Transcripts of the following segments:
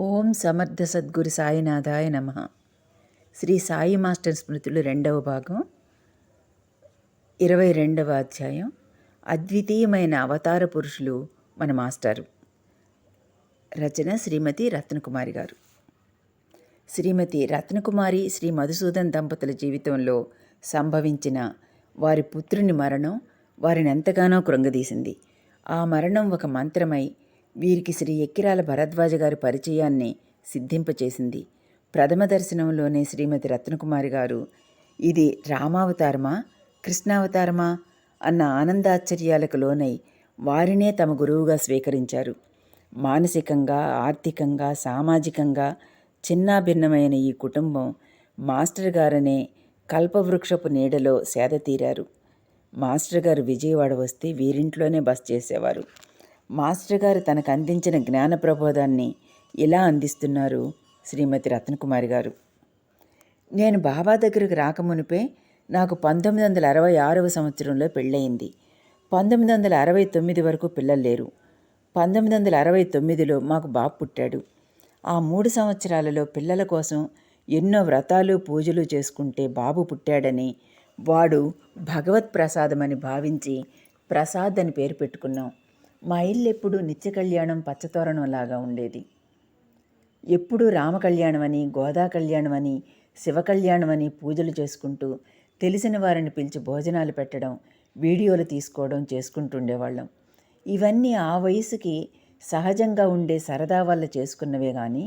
ఓం సమర్థ సద్గురు సాయినాథాయ నమ. శ్రీ సాయి మాస్టర్ స్మృతులు 2వ భాగం 22వ అధ్యాయం. అద్వితీయమైన అవతార పురుషులు మన మాస్టారు. రచన శ్రీమతి రత్నకుమారి గారు. శ్రీమతి రత్నకుమారి శ్రీ మధుసూదన్ దంపతుల జీవితంలో సంభవించిన వారి పుత్రుని మరణం వారిని ఎంతగానో కృంగదీసింది. ఆ మరణం ఒక మంత్రమై వీరికి శ్రీ ఎక్కిరాల భరద్వాజ గారి పరిచయాన్ని సిద్ధింపచేసింది. ప్రథమ దర్శనంలోనే శ్రీమతి రత్నకుమారి గారు ఇది రామావతారమా కృష్ణావతారమా అన్న ఆనందాశ్చర్యాలకు లోనై వారినే తమ గురువుగా స్వీకరించారు. మానసికంగా, ఆర్థికంగా, సామాజికంగా చిన్నాభిన్నమైన ఈ కుటుంబం మాస్టర్ గారనే కల్పవృక్షపు నీడలో సేద తీరారు. మాస్టర్ గారు విజయవాడ వస్తే వీరింట్లోనే బస చేసేవారు. మాస్టర్ గారు తనకు అందించిన జ్ఞాన ప్రబోధాన్ని ఇలా అందిస్తున్నారు శ్రీమతి రత్నకుమారి గారు. నేను బాబా దగ్గరకు రాకమునిపే నాకు 1966వ సంవత్సరంలో పెళ్ళయింది. 1969 వరకు పిల్లలు లేరు. 1969లో మాకు బాబు పుట్టాడు. ఆ 3 సంవత్సరాలలో పిల్లల కోసం ఎన్నో వ్రతాలు పూజలు చేసుకుంటే బాబు పుట్టాడని, వాడు భగవత్ ప్రసాదమని భావించి ప్రసాద్ అని పేరు పెట్టుకున్నాం. మా ఇల్లు ఎప్పుడూ నిత్య కళ్యాణం పచ్చతోరణంలాగా ఉండేది. ఎప్పుడూ రామకళ్యాణమని, గోదా కళ్యాణమని, శివ కళ్యాణమని పూజలు చేసుకుంటూ తెలిసిన వారిని పిలిచి భోజనాలు పెట్టడం, వీడియోలు తీసుకోవడం చేసుకుంటుండేవాళ్ళం. ఇవన్నీ ఆ వయసుకి సహజంగా ఉండే సరదా వల్ల చేసుకున్నవే కానీ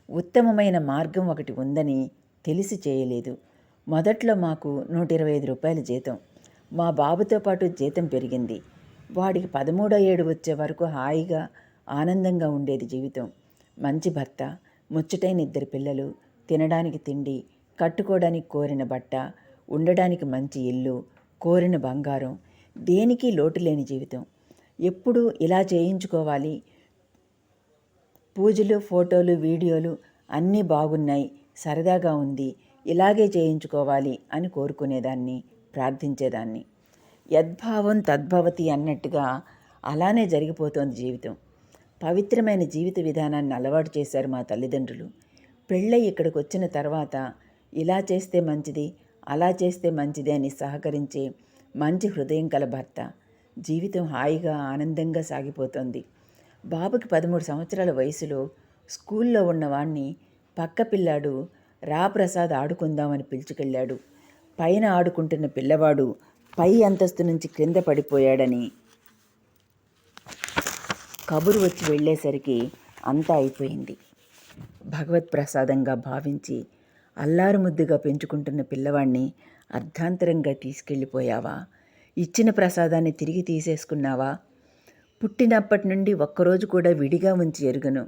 ఉత్తమమైన మార్గం ఒకటి ఉందని తెలిసి చేయలేదు. మొదట్లో మాకు 125 రూపాయల జీతం. మా బాబుతో పాటు జీతం పెరిగింది. వాడికి 13వ ఏడు వచ్చే వరకు హాయిగా ఆనందంగా ఉండేది జీవితం. మంచి భర్త, ముచ్చటైన 2 పిల్లలు, తినడానికి తిండి, కట్టుకోవడానికి కోరిన బట్ట, ఉండడానికి మంచి ఇల్లు, కోరిన బంగారం, దేనికి లోటు లేని జీవితం. ఎప్పుడు ఇలా చేయించుకోవాలి, పూజలు, ఫోటోలు, వీడియోలు అన్నీ బాగున్నాయి, సరదాగా ఉంది, ఇలాగే చేయించుకోవాలి అని కోరుకునేదాన్ని, ప్రార్థించేదాన్ని. యద్భావం తద్భవతి అన్నట్టుగా అలానే జరిగిపోతోంది జీవితం. పవిత్రమైన జీవిత విధానాన్ని అలవాటు చేశారు మా తల్లిదండ్రులు. పెళ్ళై ఇక్కడికి వచ్చిన తర్వాత ఇలా చేస్తే మంచిది, అలా చేస్తే మంచిది అని సహకరించే మంచి హృదయం కల భర్త. జీవితం హాయిగా ఆనందంగా సాగిపోతోంది. బాబుకి 13 సంవత్సరాల వయసులో స్కూల్లో ఉన్నవాణ్ణి పక్క పిల్లాడు రా ప్రసాద్ ఆడుకుందామని పిలుచుకెళ్ళాడు. పైన ఆడుకుంటున్న పిల్లవాడు పై అంతస్తు నుంచి క్రింద పడిపోయాడని కబురు వచ్చి వెళ్ళేసరికి అంతా అయిపోయింది. భగవత్ ప్రసాదంగా భావించి అల్లారు ముద్దుగా పెంచుకుంటున్న పిల్లవాడిని అర్ధాంతరంగా తీసుకెళ్ళిపోయావా? ఇచ్చిన ప్రసాదాన్ని తిరిగి తీసేసుకున్నావా? పుట్టినప్పటి నుండి ఒక్కరోజు కూడా విడిగా ఉంచి ఎరుగను.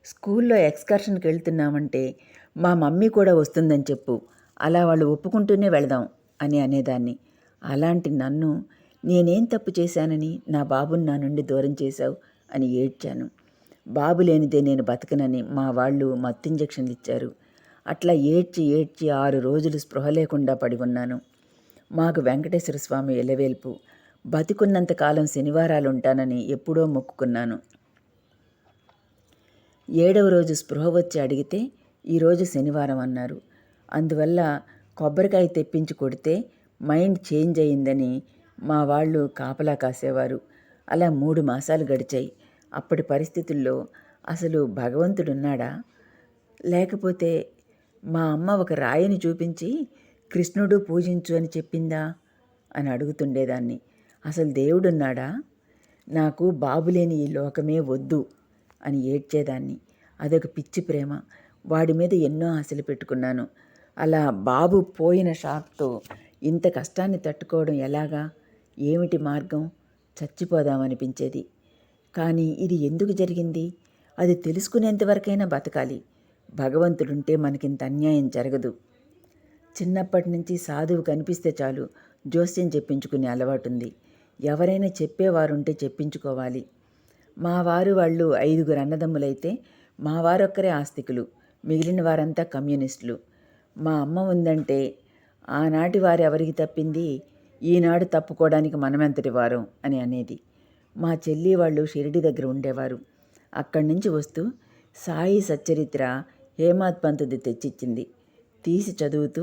స్కూల్లో ఎక్స్కర్షన్కి వెళ్తున్నామంటే మా మమ్మీ కూడా వస్తుందని చెప్పు, అలా వాళ్ళు ఒప్పుకుంటూనే వెళదాం అని అనేదాన్ని. అలాంటి నన్ను నేనేం తప్పు చేశానని నా బాబుని నా నుండి దూరం చేశావు అని ఏడ్చాను. బాబు లేనిదే నేను బతకనని మా వాళ్ళు మత్తు ఇంజక్షన్లు ఇచ్చారు. అట్లా ఏడ్చి 6 రోజులు స్పృహ లేకుండా పడి ఉన్నాను. మాకు వెంకటేశ్వర స్వామి ఎలవేల్పు. బతికున్నంతకాలం శనివారాలు ఉంటానని ఎప్పుడో మొక్కుకున్నాను. 7వ రోజు స్పృహ వచ్చి అడిగితే ఈరోజు శనివారం అన్నారు. అందువల్ల కొబ్బరికాయ తెప్పించి కొడితే మైండ్ చేంజ్ అయిందని మా వాళ్ళు కాపలా కాసేవారు. అలా 3 మాసాలు గడిచాయి. అప్పటి పరిస్థితుల్లో అసలు భగవంతుడున్నాడా, లేకపోతే మా అమ్మ ఒక రాయిని చూపించి కృష్ణుడు పూజించు అని చెప్పిందా అని అడుగుతుండేదాన్ని. అసలు దేవుడున్నాడా? నాకు బాబు లేని ఈ లోకమే వద్దు అని ఏడ్చేదాన్ని. అదొక పిచ్చి ప్రేమ. వాడి మీద ఎన్నో ఆశలు పెట్టుకున్నాను. అలా బాబు పోయిన షాక్తో ఇంత కష్టాన్ని తట్టుకోవడం ఎలాగా? ఏమిటి మార్గం? చచ్చిపోదామనిపించేది. కానీ ఇది ఎందుకు జరిగింది? అది తెలుసుకునేంతవరకైనా బతకాలి. భగవంతుడుంటే మనకింత అన్యాయం జరగదు. చిన్నప్పటి నుంచి సాధువు కనిపిస్తే చాలు జోస్యం చెప్పించుకునే అలవాటుంది. ఎవరైనా చెప్పేవారుంటే చెప్పించుకోవాలి. మా వారు వాళ్ళు 5 అన్నదమ్ములైతే మా వారొక్కరే ఆస్తికులు, మిగిలిన వారంతా కమ్యూనిస్టులు. మా అమ్మ ఉందంటే ఆనాటి వారు ఎవరికి తప్పింది, ఈనాడు తప్పుకోవడానికి మనమెంతటి వారం అని అనేది. మా చెల్లి వాళ్ళు షిరిడి దగ్గర ఉండేవారు. అక్కడి నుంచి వస్తూ సాయి సచ్చరిత్ర హేమాద్ పంతుది తెచ్చిచ్చింది. తీసి చదువుతూ,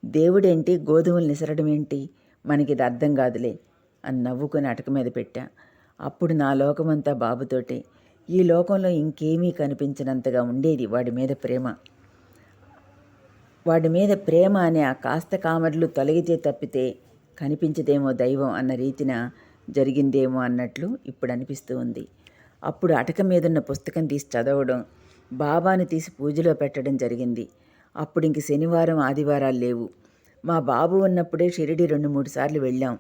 దేవుడేంటి గోధుమలు నిసరడమేంటి, మనకిది అర్థం కాదులే అని నవ్వుకొని అటక మీద పెట్టా. అప్పుడు నా లోకమంతా బాబుతోటే. ఈ లోకంలో ఇంకేమీ కనిపించినంతగా ఉండేది వాడి మీద ప్రేమ. వాడి మీద ప్రేమ అనే ఆ కాస్త కామర్లు తొలగితే తప్పితే కనిపించదేమో దైవం అన్న రీతిన జరిగిందేమో అన్నట్లు ఇప్పుడు అనిపిస్తూ ఉంది. అప్పుడు అటక మీదున్న పుస్తకం తీసి చదవడం, బాబాని తీసి పూజలో పెట్టడం జరిగింది. అప్పుడు ఇంక శనివారం ఆదివారాలు లేవు. మా బాబు ఉన్నప్పుడే షిరిడి 2-3 సార్లు వెళ్ళాం.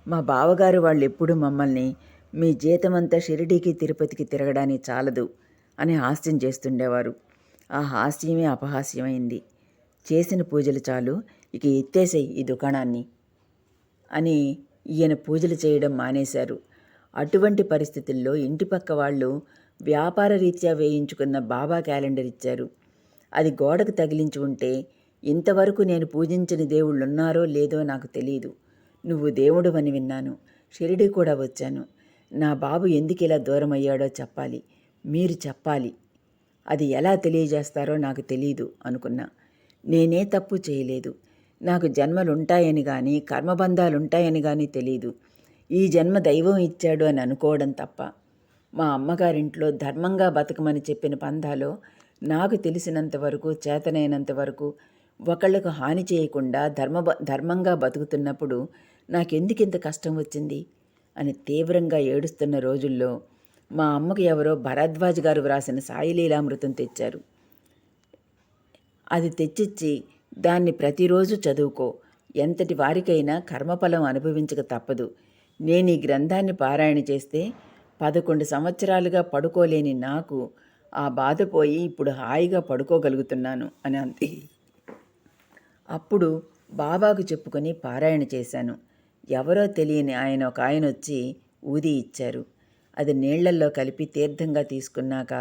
మా బావగారు వాళ్ళు ఎప్పుడూ మమ్మల్ని, మీ జీతమంతా షిరిడీకి తిరుపతికి తిరగడానికి చాలదు అని హాస్యం చేస్తుండేవారు. ఆ హాస్యమే అపహాస్యమైంది. చేసిన పూజలు చాలు, ఇక ఎత్తేసేయి ఈ దుకాణాన్ని అని ఈయన పూజలు చేయడం మానేశారు. అటువంటి పరిస్థితుల్లో ఇంటి పక్క వాళ్ళు వ్యాపార రీత్యా వేయించుకున్న బాబా క్యాలెండర్ ఇచ్చారు. అది గోడకు తగిలించి ఉంటే, ఇంతవరకు నేను పూజించిన దేవుళ్ళున్నారో లేదో నాకు తెలియదు. నువ్వు దేవుడవని విన్నాను, షిరిడి కూడా వచ్చాను. నా బాబు ఎందుకు ఇలా దూరం అయ్యాడో చెప్పాలి, మీరు చెప్పాలి. అది ఎలా తెలియజేస్తారో నాకు తెలియదు అనుకున్నా. నేనే తప్పు చేయలేదు. నాకు జన్మలుంటాయని కానీ కర్మబంధాలుంటాయని కానీ తెలీదు. ఈ జన్మ దైవం ఇచ్చాడు అని అనుకోవడం తప్ప. మా అమ్మగారింట్లో ధర్మంగా బతకమని చెప్పిన పందాలో నాకు తెలిసినంత వరకు, చేతనైనంత వరకు ఒకళ్ళకు హాని చేయకుండా ధర్మంగా బతుకుతున్నప్పుడు నాకెందుకింత కష్టం వచ్చింది అని తీవ్రంగా ఏడుస్తున్న రోజుల్లో మా అమ్మకు ఎవరో భరద్వాజ్ గారు వ్రాసిన సాయిలీలామృతం తెచ్చారు. అది తెచ్చిచ్చి, దాన్ని ప్రతిరోజు చదువుకో, ఎంతటి వారికైనా కర్మఫలం అనుభవించక తప్పదు. నేను ఈ గ్రంథాన్ని పారాయణ చేస్తే 11 సంవత్సరాలుగా పడుకోలేని నాకు ఆ బాధ పోయి ఇప్పుడు హాయిగా పడుకోగలుగుతున్నాను అని అంది. అప్పుడు బాబాకు చెప్పుకొని పారాయణ చేశాను. ఎవరో తెలియని ఒక ఆయన వచ్చి ఊది ఇచ్చారు. అది నీళ్లల్లో కలిపి తీర్థంగా తీసుకున్నాక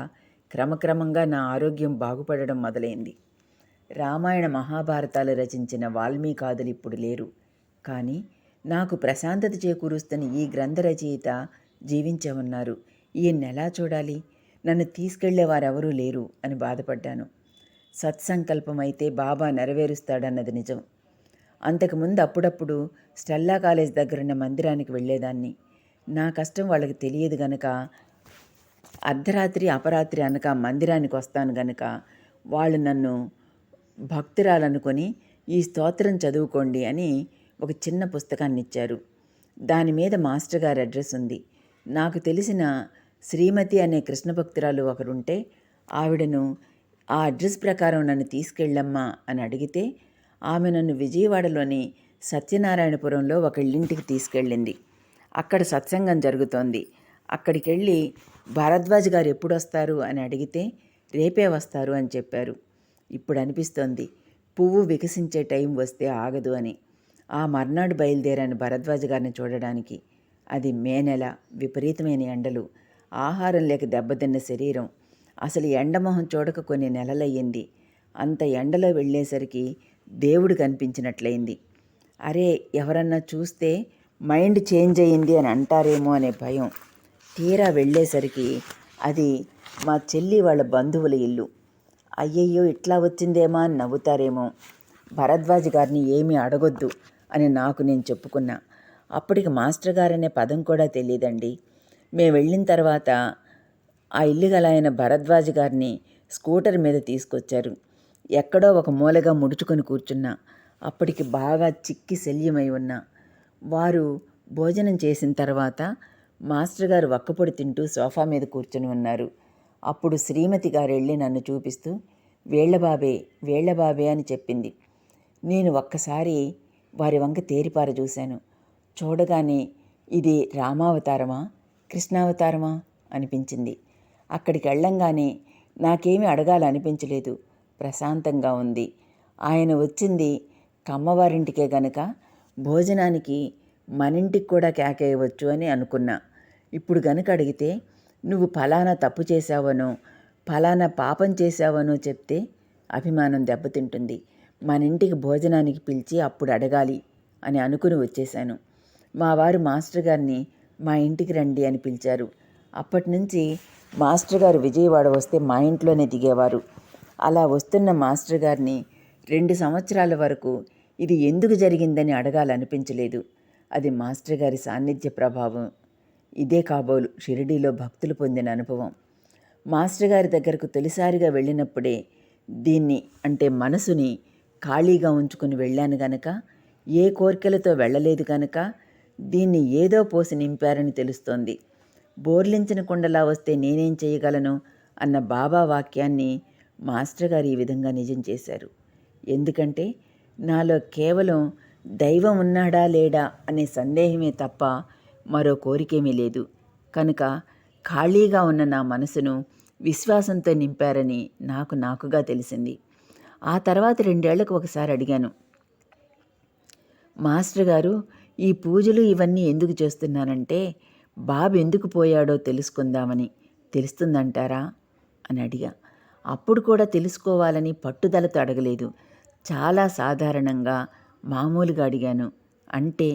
క్రమక్రమంగా నా ఆరోగ్యం బాగుపడడం మొదలైంది. రామాయణ మహాభారతాలు రచించిన వాల్మీకాదులు ఇప్పుడు లేరు. కానీ నాకు ప్రశాంతత చేకూరుస్తున్న ఈ గ్రంథ రచయిత జీవించే ఉన్నారు. ఈయన్నెలా చూడాలి, నన్ను తీసుకెళ్లేవారెవరూ లేరు అని బాధపడ్డాను. సత్సంకల్పమైతే బాబా నెరవేరుస్తాడన్నది నిజం. అంతకుముందు అప్పుడప్పుడు స్టెల్లా కాలేజ్ దగ్గరున్న మందిరానికి వెళ్ళేదాన్ని. నా కష్టం వాళ్ళకి తెలియదు గనక, అర్ధరాత్రి అపరాత్రి అనక మందిరానికి వస్తాను గనక వాళ్ళు నన్ను భక్తురాలనుకొని ఈ స్తోత్రం చదువుకోండి అని ఒక చిన్న పుస్తకాన్ని ఇచ్చారు. దాని మీద మాస్టర్ గారి అడ్రస్ ఉంది. నాకు తెలిసిన శ్రీమతి అనే కృష్ణ భక్తురాలు ఒకరుంటే ఆవిడను ఆ అడ్రస్ ప్రకారం నన్ను తీసుకెళ్ళమ్మా అని అడిగితే ఆమె నన్ను విజయవాడలోని సత్యనారాయణపురంలో ఒకళ్ళింటికి తీసుకెళ్ళింది. అక్కడ సత్సంగం జరుగుతోంది. అక్కడికి వెళ్ళి భరద్వాజ్ గారు ఎప్పుడు వస్తారు అని అడిగితే రేపే వస్తారు అని చెప్పారు. ఇప్పుడు అనిపిస్తోంది, పువ్వు వికసించే టైం వస్తే ఆగదు అని. ఆ మర్నాడు బయలుదేరాను భరద్వాజ్ గారిని చూడడానికి. అది మే నెల, విపరీతమైన ఎండలు, ఆహారం లేక దెబ్బతిన్న శరీరం. అసలు ఎండమొహం చూడక కొన్ని నెలలయ్యింది. అంత ఎండలో వెళ్ళేసరికి దేవుడు కనిపించినట్లయింది. అరే, ఎవరన్నా చూస్తే మైండ్ చేంజ్ అయ్యింది అని అంటారేమో అనే భయం. తీరా వెళ్ళేసరికి అది మా చెల్లి వాళ్ళ బంధువుల ఇల్లు. అయ్యయ్యో, ఇట్లా వచ్చిందేమో అని నవ్వుతారేమో, భరద్వాజ్ గారిని ఏమీ అడగొద్దు అని నాకు నేను చెప్పుకున్నా. అప్పటికి మాస్టర్ గారనే పదం కూడా తెలియదండి. మేము వెళ్ళిన తర్వాత ఆ ఇల్లు గల ఆయన భరద్వాజ్ గారిని స్కూటర్ మీద తీసుకొచ్చారు. ఎక్కడో ఒక మూలగా ముడుచుకొని కూర్చున్నా. అప్పటికి బాగా చిక్కి శల్యమై ఉన్నా. వారు భోజనం చేసిన తర్వాత మాస్టర్ గారు వక్కపొడి తింటూ సోఫా మీద కూర్చుని ఉన్నారు. అప్పుడు శ్రీమతి గారు వెళ్ళి నన్ను చూపిస్తూ వేళ్ల బాబే అని చెప్పింది. నేను ఒక్కసారి వారి వంక తేరిపార చూశాను. చూడగానే ఇది రామావతారమా కృష్ణావతారమా అనిపించింది. అక్కడికి వెళ్ళంగానే నాకేమీ అడగాలనిపించలేదు. ప్రశాంతంగా ఉంది. ఆయన వచ్చింది కమ్మవారింటికే గనక భోజనానికి మనింటికి కూడా కేకేయవచ్చు అని అనుకున్నా. ఇప్పుడు గనక అడిగితే నువ్వు ఫలానా తప్పు చేశావనో ఫలానా పాపం చేశావనో చెప్తే అభిమానం దెబ్బతింటుంది. మన ఇంటికి భోజనానికి పిలిచి అప్పుడు అడగాలి అని అనుకుని వచ్చేశాను. మా వారు మాస్టర్ గారిని మా ఇంటికి రండి అని పిలిచారు. అప్పటి నుంచి మాస్టర్ గారు విజయవాడ వస్తే మా ఇంట్లోనే దిగేవారు. అలా వస్తున్న మాస్టర్ గారిని 2 సంవత్సరాల వరకు ఇది ఎందుకు జరిగిందని అడగాలనిపించలేదు. అది మాస్టర్ గారి సాన్నిధ్య ప్రభావం. ఇదే కాబోలు షిరిడీలో భక్తులు పొందిన అనుభవం. మాస్టర్ గారి దగ్గరకు తొలిసారిగా వెళ్ళినప్పుడే దీన్ని అంటే మనసుని ఖాళీగా ఉంచుకుని వెళ్ళాను గనక, ఏ కోరికలతో వెళ్ళలేదు కనుక దీన్ని ఏదో పోసి నింపారని తెలుస్తోంది. బోర్లించిన కుండలా వస్తే నేనేం చేయగలను అన్న బాబా వాక్యాన్ని మాస్టర్ గారు ఈ విధంగా నిజం చేశారు. ఎందుకంటే నాలో కేవలం దైవం ఉన్నాడా లేడా అనే సందేహమే తప్ప మరో కోరికేమీ లేదు. కనుక ఖాళీగా ఉన్న నా మనసును విశ్వాసంతో నింపారని నాకుగా తెలిసింది. ఆ తర్వాత 2 ఏళ్లకు ఒకసారి అడిగాను, మాస్టర్ గారు ఈ పూజలు ఇవన్నీ ఎందుకు చేస్తున్నానంటే బాబు ఎందుకు పోయాడో తెలుసుకుందామని. తెలుస్తుందంటారా అని అడిగా. అప్పుడు కూడా తెలుసుకోవాలని పట్టుదలతో అడగలేదు. చాలా సాధారణంగా మామూలుగా అడిగాను. అంటే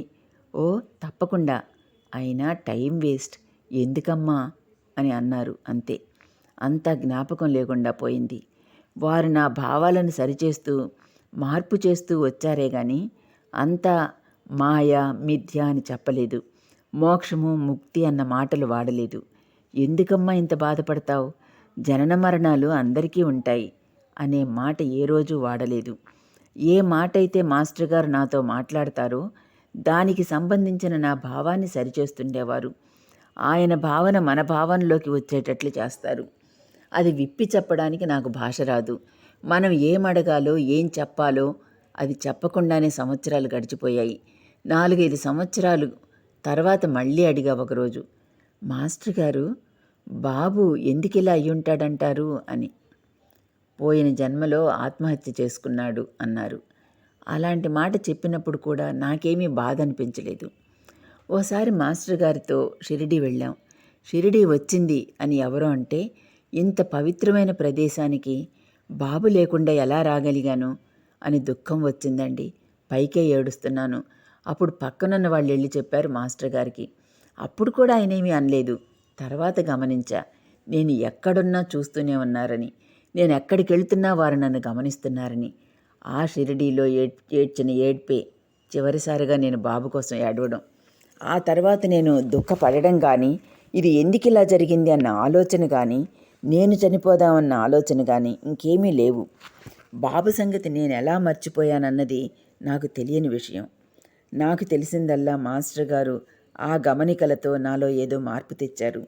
ఓ తప్పకుండా, అయినా టైం వేస్ట్ ఎందుకమ్మా అని అన్నారు. అంతే. అంతా జ్ఞాపకం లేకుండా పోయింది. వారు నా భావాలను సరిచేస్తూ మార్పు చేస్తూ వచ్చారే గాని అంతా మాయ మిథ్య అని చెప్పలేదు. మోక్షము ముక్తి అన్న మాటలు వాడలేదు. ఎందుకమ్మా ఇంత బాధపడతావు, జనన మరణాలు అందరికీ ఉంటాయి అనే మాట ఏ రోజు వాడలేదు. ఏ మాట అయితే మాస్టర్ గారు నాతో మాట్లాడతారో దానికి సంబంధించిన నా భావాన్ని సరిచేస్తుండేవారు. ఆయన భావన మన భావనలోకి వచ్చేటట్లు చేస్తారు. అది విప్పి చెప్పడానికి నాకు భాష రాదు. మనం ఏం అడగాలో ఏం చెప్పాలో అది చెప్పకుండానే సంవత్సరాలు గడిచిపోయాయి. 4-5 సంవత్సరాలు తర్వాత మళ్ళీ అడిగా ఒకరోజు, మాస్టర్ గారు బాబు ఎందుకిలా అయ్యుంటాడంటారు అని. పోయిన జన్మలో ఆత్మహత్య చేసుకున్నాడు అన్నారు. అలాంటి మాట చెప్పినప్పుడు కూడా నాకేమీ బాధ అనిపించలేదు. ఓసారి మాస్టర్ గారితో షిరిడీ వెళ్ళాం. షిరిడీ వచ్చింది అని ఎవరో అంటే ఇంత పవిత్రమైన ప్రదేశానికి బాబు లేకుండా ఎలా రాగలిగాను అని దుఃఖం వచ్చిందండి. పైకే ఏడుస్తున్నాను. అప్పుడు పక్కనున్న వాళ్ళు వెళ్ళి చెప్పారు మాస్టర్ గారికి. అప్పుడు కూడా ఆయనేమీ అనలేదు. తర్వాత గమనించా, నేను ఎక్కడున్నా చూస్తూనే ఉన్నారని, నేను ఎక్కడికి వెళ్తున్నా వారు నన్ను గమనిస్తున్నారని. ఆ షిరిడీలో ఏడ్చిన ఏడ్పే చివరిసారిగా నేను బాబు కోసం ఏడవడం. ఆ తర్వాత నేను దుఃఖపడడం కానీ, ఇది ఎందుకు ఇలా జరిగింది అన్న ఆలోచన కానీ, నేను చనిపోదామన్న ఆలోచన కానీ ఇంకేమీ లేవు. బాబు సంగతి నేను ఎలా మర్చిపోయానన్నది నాకు తెలియని విషయం. నాకు తెలిసిందల్లా మాస్టర్ గారు ఆ గమనికలతో నాలో ఏదో మార్పు తెచ్చారు.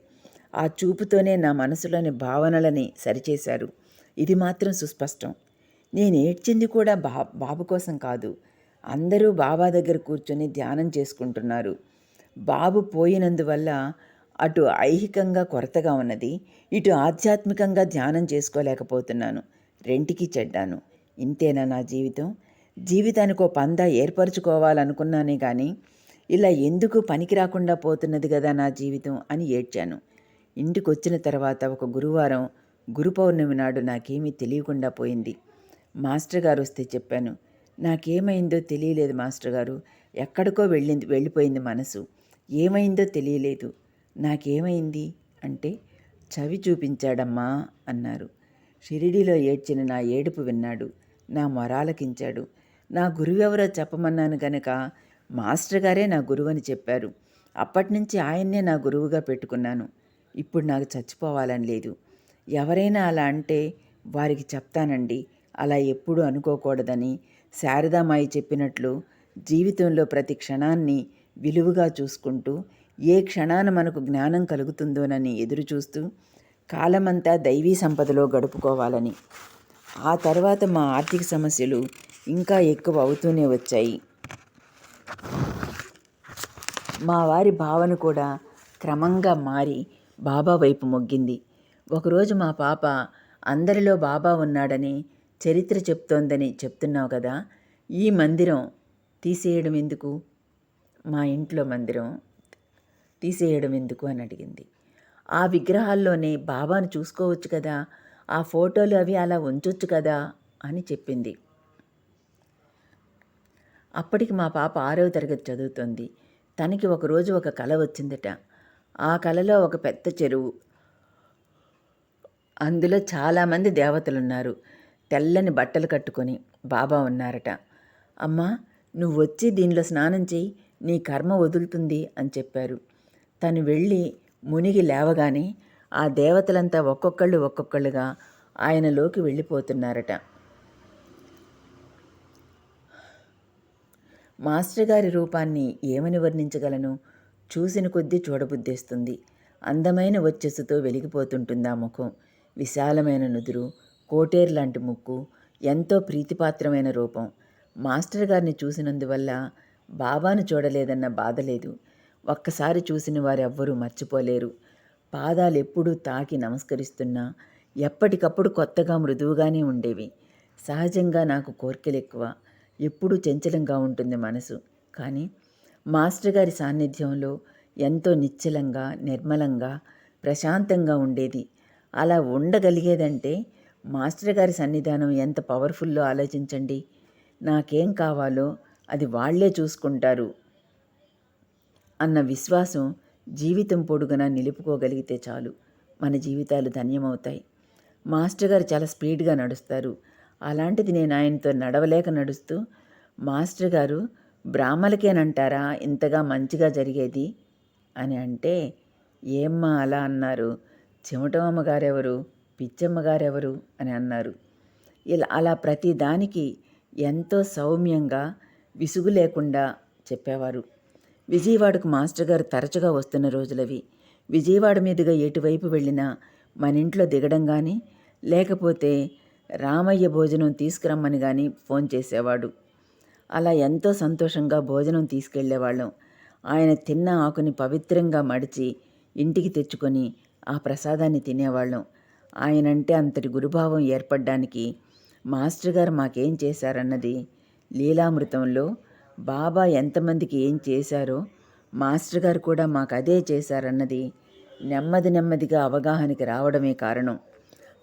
ఆ చూపుతోనే నా మనసులోని భావనలని సరిచేశారు. ఇది మాత్రం సుస్పష్టం. నేను ఏడ్చింది కూడా బాబు కోసం కాదు. అందరూ బాబా దగ్గర కూర్చొని ధ్యానం చేసుకుంటున్నారు. బాబు పోయినందువల్ల అటు ఐహికంగా కొరతగా ఉన్నది, ఇటు ఆధ్యాత్మికంగా ధ్యానం చేసుకోలేకపోతున్నాను. రెంటికి చెడ్డాను. ఇంతేనా నా జీవితం? జీవితానికి ఓ పందా ఏర్పరచుకోవాలనుకున్నానే కానీ ఇలా ఎందుకు పనికి రాకుండా పోతున్నది కదా నా జీవితం అని ఏడ్చాను. ఇంటికి వచ్చిన తర్వాత ఒక గురువారం గురు పౌర్ణమి నాడు నాకేమీ తెలియకుండా పోయింది. మాస్టర్ గారు వస్తే చెప్పాను, నాకేమైందో తెలియలేదు మాస్టర్ గారు, ఎక్కడికో వెళ్ళిపోయింది మనసు, ఏమైందో తెలియలేదు. నాకేమైంది అంటే చవి చూపించాడమ్మా అన్నారు. షిరిడీలో ఏడ్చిన నా ఏడుపు విన్నాడు. నా మొరాలకించాడు. నా గురువెవరో చెప్పమన్నాను గనక మాస్టర్ గారే నా గురువని చెప్పారు. అప్పటినుంచి ఆయన్నే నా గురువుగా పెట్టుకున్నాను. ఇప్పుడు నాకు చచ్చిపోవాలని లేదు. ఎవరైనా అలా అంటే వారికి చెప్తానండి, అలా ఎప్పుడూ అనుకోకూడదని. శారదామాయి చెప్పినట్లు జీవితంలో ప్రతి క్షణాన్ని విలువగా చూసుకుంటూ ఏ క్షణాన మనకు జ్ఞానం కలుగుతుందోనని ఎదురుచూస్తూ కాలమంతా దైవీ సంపదలో గడుపుకోవాలని. ఆ తర్వాత మా ఆర్థిక సమస్యలు ఇంకా ఎక్కువ అవుతూనే వచ్చాయి. మా వారి భావన కూడా క్రమంగా మారి బాబా వైపు మొగ్గింది. ఒకరోజు మా పాప అందరిలో బాబా ఉన్నాడని చరిత్ర చెప్తోందని చెప్తున్నావు కదా, ఈ మందిరం తీసేయడం ఎందుకు, మా ఇంట్లో మందిరం తీసేయడం ఎందుకు అని అడిగింది. ఆ విగ్రహాల్లోనే బాబాను చూసుకోవచ్చు కదా, ఆ ఫోటోలు అవి అలా ఉంచొచ్చు కదా అని చెప్పింది. అప్పటికి మా పాప 6వ తరగతి చదువుతోంది. తనకి ఒకరోజు ఒక కల వచ్చిందట. ఆ కలలో ఒక పెద్ద చెరువు, అందులో చాలామంది దేవతలున్నారు. తెల్లని బట్టలు కట్టుకొని బాబా ఉన్నారట. అమ్మా, నువ్వు వచ్చి దీనిలో స్నానం చెయ్యి, నీ కర్మ వదులుతుంది అని చెప్పారు. తను వెళ్ళి మునిగి లేవగానే ఆ దేవతలంతా ఒక్కొక్కళ్ళుగా ఆయనలోకి వెళ్ళిపోతున్నారట. మాస్టర్ గారి రూపాన్ని ఏమని వర్ణించగలను? చూసిన కొద్దీ చూడబుద్దేస్తుంది. అందమైన వచ్చెసుతో వెలిగిపోతుంటుంది ఆ ముఖం. విశాలమైన నుదురు, కోటేరు లాంటి ముక్కు, ఎంతో ప్రీతిపాత్రమైన రూపం. మాస్టర్ గారిని చూసినందువల్ల బాబాను చూడలేదన్న బాధ లేదు. ఒక్కసారి చూసిన వారెవ్వరూ మర్చిపోలేరు. పాదాలు ఎప్పుడూ తాకి నమస్కరిస్తున్నా ఎప్పటికప్పుడు కొత్తగా మృదువుగానే ఉండేవి. సహజంగా నాకు కోర్కెలు ఎక్కువ. ఎప్పుడూ చంచలంగా ఉంటుంది మనసు. కానీ మాస్టర్ గారి సాన్నిధ్యంలో ఎంతో నిశ్చలంగా, నిర్మలంగా, ప్రశాంతంగా ఉండేది. అలా ఉండగలిగేదంటే మాస్టర్ గారి సన్నిధానం ఎంత పవర్ఫుల్లో ఆలోచించండి. నాకేం కావాలో అది వాళ్లే చూసుకుంటారు అన్న విశ్వాసం జీవితం పొడుగునా నిలుపుకోగలిగితే చాలు, మన జీవితాలు ధన్యమవుతాయి. మాస్టర్ గారు చాలా స్పీడ్గా నడుస్తారు. అలాంటిది నేను ఆయనతో నడవలేక నడుస్తూ, మాస్టర్ గారు బ్రాహ్మలకేనంటారా ఇంతగా మంచిగా జరిగేది అని అంటే, ఏమ్మా అలా అన్నారు, చెమటమ్మగారెవరు, పిచ్చమ్మగారెవరు అని అన్నారు. అలా ప్రతి దానికి ఎంతో సౌమ్యంగా, విసుగు లేకుండా చెప్పేవారు. విజయవాడకు మాస్టర్ గారు తరచుగా వస్తున్న రోజులవి. విజయవాడ మీదుగా ఎటువైపు వెళ్ళినా మన ఇంట్లో దిగడం కానీ, లేకపోతే రామయ్య భోజనం తీసుకురమ్మని కానీ ఫోన్ చేసేవాడు. అలా ఎంతో సంతోషంగా భోజనం తీసుకెళ్లేవాళ్ళం. ఆయన తిన్న ఆకుని పవిత్రంగా మడిచి ఇంటికి తెచ్చుకొని ఆ ప్రసాదాన్ని తినేవాళ్ళం. ఆయనంటే అంతటి గురుభావం ఏర్పడ్డానికి మాస్టర్ గారు మాకేం చేశారన్నది లీలామృతంలో బాబా ఎంతమందికి ఏం చేశారో మాస్టర్ గారు కూడా మాకు అదే చేశారన్నది నెమ్మదిగా అవగాహనకి రావడమే కారణం.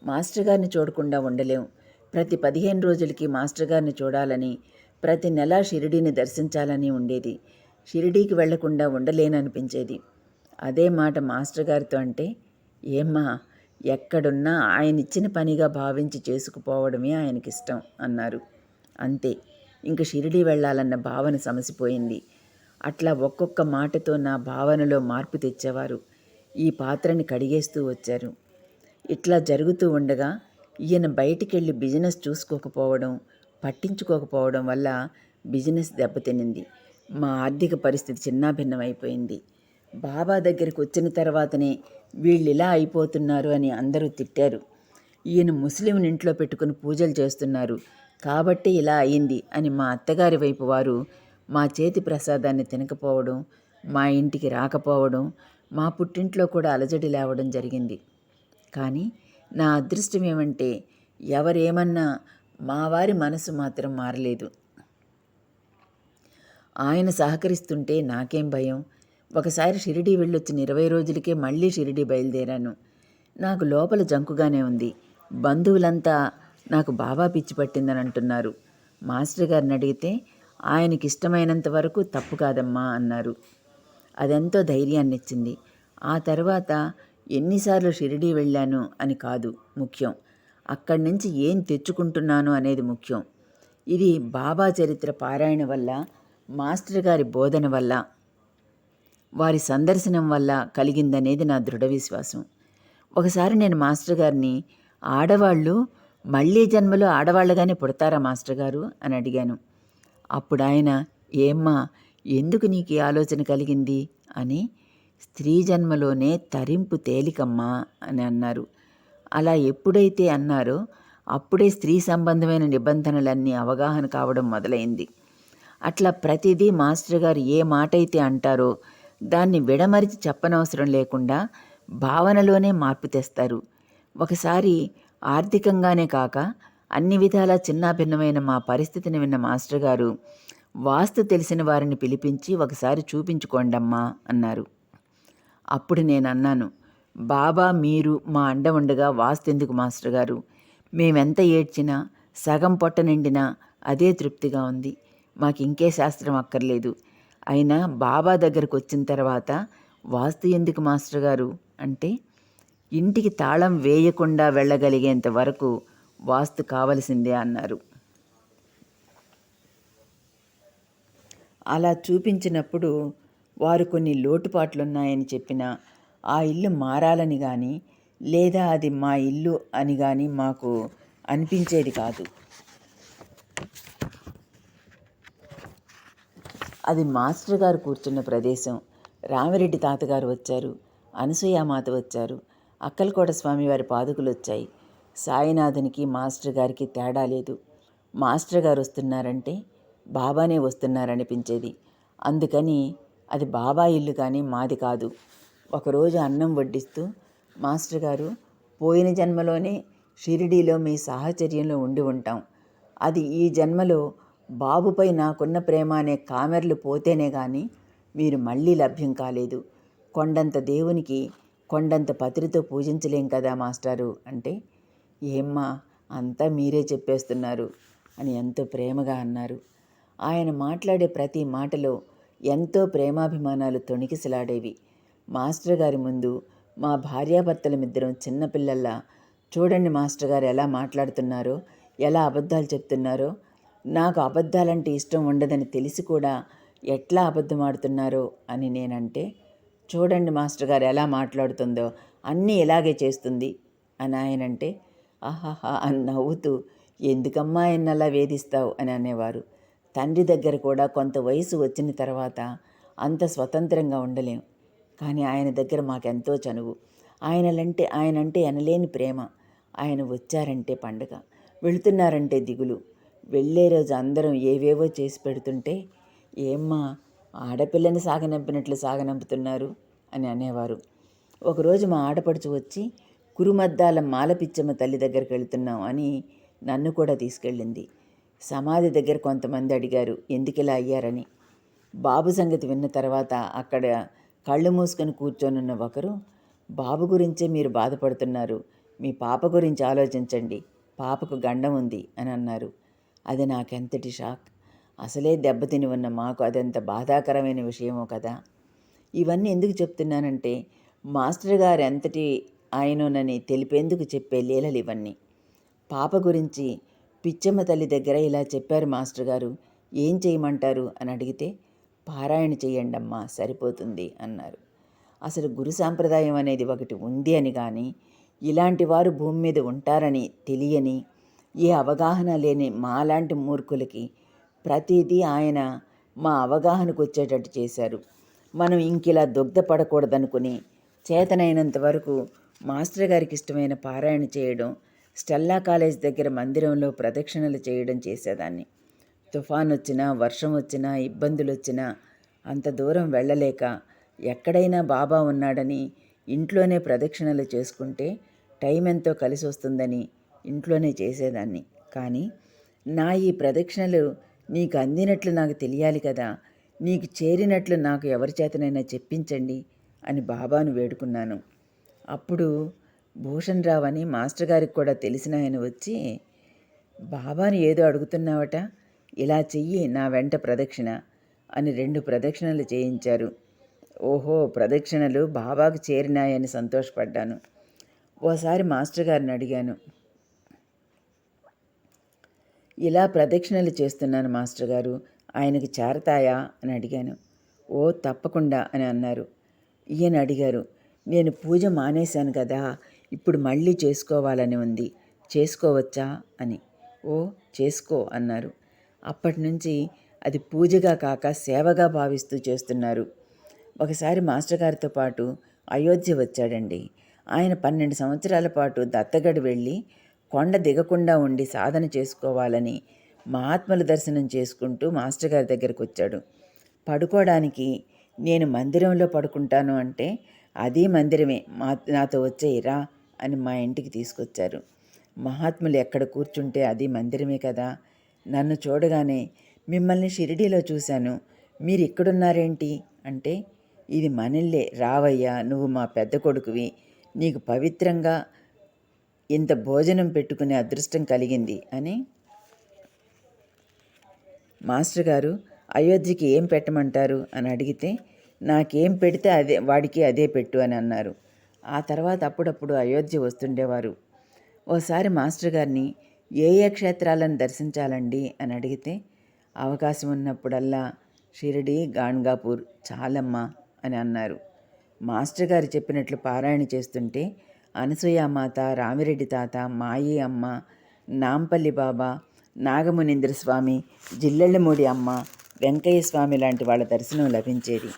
మాస్టర్ గారిని చూడకుండా ఉండలేం. ప్రతి 15 రోజులకి మాస్టర్ గారిని చూడాలని, ప్రతి నెల షిరిడీని దర్శించాలని ఉండేది. షిరిడీకి వెళ్లకుండా ఉండలేననిపించేది. అదే మాట మాస్టర్ గారితో అంటే, ఏమ్మా ఎక్కడున్నా ఆయన ఇచ్చిన పనిగా భావించి చేసుకుపోవడమే ఆయనకిష్టం అన్నారు. అంతే, ఇంక షిరిడీ వెళ్ళాలన్న భావన సమసిపోయింది. అట్లా ఒక్కొక్క మాటతో నా భావనలో మార్పు తెచ్చేవారు. ఈ పాత్రని కడిగేస్తూ వచ్చారు. ఇట్లా జరుగుతూ ఉండగా ఈయన బయటికెళ్ళి బిజినెస్ చూసుకోకపోవడం, పట్టించుకోకపోవడం వల్ల బిజినెస్ దెబ్బతినింది. మా ఆర్థిక పరిస్థితి చిన్నాభిన్నమైపోయింది. బాబా దగ్గరికి వచ్చిన తర్వాతనే వీళ్ళిలా అయిపోతున్నారు అని అందరూ తిట్టారు. ఈయన ముస్లింని ఇంట్లో పెట్టుకుని పూజలు చేస్తున్నారు కాబట్టి ఇలా అయింది అని మా అత్తగారి వైపు వారు మా చేతి ప్రసాదాన్ని తినకపోవడం, మా ఇంటికి రాకపోవడం, మా పుట్టింట్లో కూడా అలజడి లేవడం జరిగింది. కానీ నా అదృష్టం ఏమంటే ఎవరేమన్నా మా వారి మనసు మాత్రం మారలేదు. ఆయన సహకరిస్తుంటే నాకేం భయం. ఒకసారి షిరిడీ వెళ్ళొచ్చిన 20 రోజులకే మళ్ళీ షిరిడీ బయలుదేరాను. నాకు లోపల జంకుగానే ఉంది. బంధువులంతా నాకు బాబా పిచ్చి పట్టిందని అంటున్నారు. మాస్టర్ గారిని అడిగితే ఆయనకి ఇష్టమైనంత వరకు తప్పు కాదమ్మా అన్నారు. అదెంతో ధైర్యాన్ని ఇచ్చింది. ఆ తర్వాత ఎన్నిసార్లు షిరిడీ వెళ్ళాను అని కాదు ముఖ్యం, అక్కడి నుంచి ఏం తెచ్చుకుంటున్నాను అనేది ముఖ్యం. ఇది బాబా చరిత్ర పారాయణ వల్ల, మాస్టర్ గారి బోధన వల్ల, వారి సందర్శనం వల్ల కలిగిందనేది నా దృఢ విశ్వాసం. ఒకసారి నేను మాస్టర్ గారిని, ఆడవాళ్ళు మళ్ళీ జన్మలో ఆడవాళ్ళగానే పుడతారా మాస్టర్ గారు అని అడిగాను. అప్పుడు ఆయన, ఏమ్మా ఎందుకు నీకు ఈ ఆలోచన కలిగింది అని, స్త్రీ జన్మలోనే తరింపు తేలికమ్మా అని అన్నారు. అలా ఎప్పుడైతే అన్నారో అప్పుడే స్త్రీ సంబంధమైన నిబంధనలన్నీ అవగాహన కావడం మొదలైంది. అట్లా ప్రతిదీ మాస్టర్ గారు ఏ మాట అయితే అంటారో దాన్ని విడమరిచి చెప్పనవసరం లేకుండా భావనలోనే మార్పు తెస్తారు. ఒకసారి ఆర్థికంగానే కాక అన్ని విధాలా చిన్నాభిన్నమైన మా పరిస్థితిని విన్న మాస్టర్ గారు వాస్తు తెలిసిన వారిని పిలిపించి ఒకసారి చూపించుకోండమ్మా అన్నారు. అప్పుడు నేను అన్నాను, బాబా మీరు మా అండ ఉండగా వాస్తు ఎందుకు మాస్టర్ గారు? మేమెంత ఏడ్చినా, సగం పొట్ట నిండినా అదే తృప్తిగా ఉంది. మాకు ఇంకే శాస్త్రం అక్కర్లేదు. అయినా బాబా దగ్గరకు వచ్చిన తర్వాత వాస్తు ఎందుకు మాస్టర్ గారు అంటే, ఇంటికి తాళం వేయకుండా వెళ్ళగలిగేంత వరకు వాస్తు కావలసిందే అన్నారు. అలా చూపించినప్పుడు వారు కొన్ని లోటుపాట్లున్నాయని చెప్పినా ఆ ఇల్లు మారాలని కానీ లేదా అది మా ఇల్లు అని కానీ మాకు అనిపించేది కాదు. అది మాస్టర్ గారు కూర్చున్న ప్రదేశం. రామిరెడ్డి తాతగారు వచ్చారు, అనసూయామాత వచ్చారు, అక్కలకోట స్వామివారి పాదుకులు వచ్చాయి. సాయినాథునికి మాస్టర్ గారికి తేడా లేదు. మాస్టర్ గారు వస్తున్నారంటే బాబానే వస్తున్నారనిపించేది. అందుకని అది బాబా ఇల్లు కానీ మాది కాదు. ఒకరోజు అన్నం వడ్డిస్తూ మాస్టర్ గారు, పోయిన జన్మలోనే షిరిడీలో మీ సాహచర్యంలో ఉండి ఉంటాం. అది ఈ జన్మలో బాబుపై నాకున్న ప్రేమ అనే కామెర్లు పోతేనే కానీ మీరు మళ్ళీ లభ్యం కాలేదు. కొండంత దేవునికి కొండంత పత్రితో పూజించలేం కదా మాస్టారు అంటే, ఏమ్మా అంతా మీరే చెప్పేస్తున్నారు అని ఎంతో ప్రేమగా అన్నారు. ఆయన మాట్లాడే ప్రతి మాటలో ఎంతో ప్రేమాభిమానాలు తొణికిసలాడేవి. మాస్టర్ గారి ముందు మా భార్యాభర్తలమిద్దరం చిన్నపిల్లల్లా, చూడండి మాస్టర్ గారు ఎలా మాట్లాడుతున్నారో, ఎలా అబద్ధాలు చెప్తున్నారో, నాకు అబద్ధాలంటే ఇష్టం ఉండదని తెలిసి కూడా ఎట్లా అబద్ధమాడుతున్నారో అని నేనంటే, చూడండి మాస్టర్ గారు ఎలా మాట్లాడుతుందో, అన్నీ ఇలాగే చేస్తుంది అని ఆయనంటే, ఆహాహా అని నవ్వుతూ, ఎందుకమ్మా ఎన్నలా వేధిస్తావు అని అనేవారు. తండ్రి దగ్గర కూడా కొంత వయసు వచ్చిన తర్వాత అంత స్వతంత్రంగా ఉండలేం. కానీ ఆయన దగ్గర మాకెంతో చనువు. ఆయనంటే ఎనలేని ప్రేమ. ఆయన వచ్చారంటే పండగ, వెళుతున్నారంటే దిగులు. వెళ్ళే రోజు అందరం ఏవేవో చేసి పెడుతుంటే, ఏమ్మా ఆడపిల్లని సాగనంపినట్లు సాగనంపుతున్నారు అని అనేవారు. ఒకరోజు మా ఆడపడుచు వచ్చి, కురుమద్దాల మాలపిచ్చమ్మ తల్లి దగ్గరికి వెళుతున్నాం అని నన్ను కూడా తీసుకెళ్ళింది. సమాధి దగ్గర కొంతమంది అడిగారు ఎందుకిలా అయ్యారని. బాబు సంగతి విన్న తర్వాత అక్కడ కళ్ళు మూసుకొని కూర్చొనున్న ఒకరు, బాబు గురించే మీరు బాధపడుతున్నారు, మీ పాప గురించి ఆలోచించండి, పాపకు గండం ఉంది అని అన్నారు. అది నాకెంతటి షాక్. అసలే దెబ్బతిని ఉన్న మాకు అదెంత బాధాకరమైన విషయమో కదా. ఇవన్నీ ఎందుకు చెప్తున్నానంటే, మాస్టర్ గారు ఎంతటి ఆయనోనని తెలిపేందుకు చెప్పే లీలలు ఇవన్నీ. పాప గురించి పిచ్చమ్మ తల్లి దగ్గర ఇలా చెప్పారు మాస్టర్ గారు, ఏం చేయమంటారు అని అడిగితే, పారాయణ చెయ్యండమ్మా సరిపోతుంది అన్నారు. అసలు గురు సాంప్రదాయం అనేది ఒకటి ఉంది అని కానీ, ఇలాంటి వారు భూమి మీద ఉంటారని తెలియని, ఏ అవగాహన లేని మాలాంటి మూర్ఖులకి ప్రతిదీ ఆయన మా అవగాహనకు వచ్చేటట్టు చేశారు. మనం ఇంకిలా దుగ్ధపడకూడదనుకుని చేతనైనంత వరకు మాస్టర్ గారికి ఇష్టమైన పారాయణ చేయడం, స్టెల్లా కాలేజ్ దగ్గర మందిరంలో ప్రదక్షిణలు చేయడం చేసేదాన్ని. తుఫాన్ వచ్చినా, వర్షం వచ్చినా, ఇబ్బందులు వచ్చినా అంత దూరం వెళ్ళలేక ఎక్కడైనా బాబా ఉన్నాడని ఇంట్లోనే ప్రదక్షిణలు చేసుకుంటే టైం ఎంతో కలిసి వస్తుందని ఇంట్లోనే చేసేదాన్ని. కానీ నా ఈ ప్రదక్షిణలు నీకు అందినట్లు నాకు తెలియాలి కదా, నీకు చేరినట్లు నాకు ఎవరి చేతనైనా చెప్పించండి అని బాబాను వేడుకున్నాను. అప్పుడు భూషణ్ రావు అని మాస్టర్ గారికి కూడా తెలిసిన ఆయన వచ్చి, బాబాను ఏదో అడుగుతున్నావట, ఇలా చెయ్యి నా వెంట ప్రదక్షిణ అని 2 ప్రదక్షిణలు చేయించారు. ఓహో, ప్రదక్షిణలు బాబాకు చేరినాయని సంతోషపడ్డాను. ఓసారి మాస్టర్ గారిని అడిగాను, ఇలా ప్రదక్షిణలు చేస్తున్నాను మాస్టర్ గారు, ఆయనకు చేరతాయా అని అడిగాను. ఓ తప్పకుండా అని అన్నారు. ఈయన అడిగారు, నేను పూజ మానేశాను కదా, ఇప్పుడు మళ్ళీ చేసుకోవాలని ఉంది, చేసుకోవచ్చా అని. ఓ చేసుకో అన్నారు. అప్పటి నుంచి అది పూజగా కాక సేవగా భావిస్తూ చేస్తున్నారు. ఒకసారి మాస్టర్ గారితో పాటు అయోధ్య వచ్చాడండి. ఆయన 12 సంవత్సరాల పాటు దత్తగడి వెళ్ళి కొండ దిగకుండా ఉండి సాధన చేసుకోవాలని మహాత్ముల దర్శనం చేసుకుంటూ మాస్టర్ గారి దగ్గరకు వచ్చాడు. పడుకోవడానికి నేను మందిరంలో పడుకుంటాను అంటే, అది మందిరమే, నాతో వచ్చేయిరా అని మా ఇంటికి తీసుకొచ్చారు. మహాత్ములు ఎక్కడ కూర్చుంటే అది మందిరమే కదా. నన్ను చూడగానే, మిమ్మల్ని షిరిడీలో చూశాను, మీరు ఇక్కడున్నారేంటి అంటే, ఇది మనిల్లే, రావయ్యా, నువ్వు మా పెద్ద కొడుకువి, నీకు పవిత్రంగా ఇంత భోజనం పెట్టుకునే అదృష్టం కలిగింది అని. మాస్టర్ గారు అయోధ్యకి ఏం పెట్టమంటారు అని అడిగితే, నాకేం పెడితే అదే వాడికి అదే పెట్టు అని అన్నారు. ఆ తర్వాత అప్పుడప్పుడు అయోధ్య వస్తుండేవారు. ఓసారి మాస్టర్ గారిని ఏ ఏ క్షేత్రాలను దర్శించాలండి అని అడిగితే అవకాశం ఉన్నప్పుడల్లా షిరిడి, గాణ్గాపూర్ చాలమ్మా అని అన్నారు. మాస్టర్ గారు చెప్పినట్లు పారాయణ చేస్తుంటే అనసూయామాత, రామిరెడ్డి తాత, మాయి అమ్మ, నాంపల్లి బాబా, నాగమునీంద్ర స్వామి, జిల్లెళ్ళమూడి అమ్మ, వెంకయ్య స్వామి లాంటి వాళ్ళ దర్శనం లభించేది.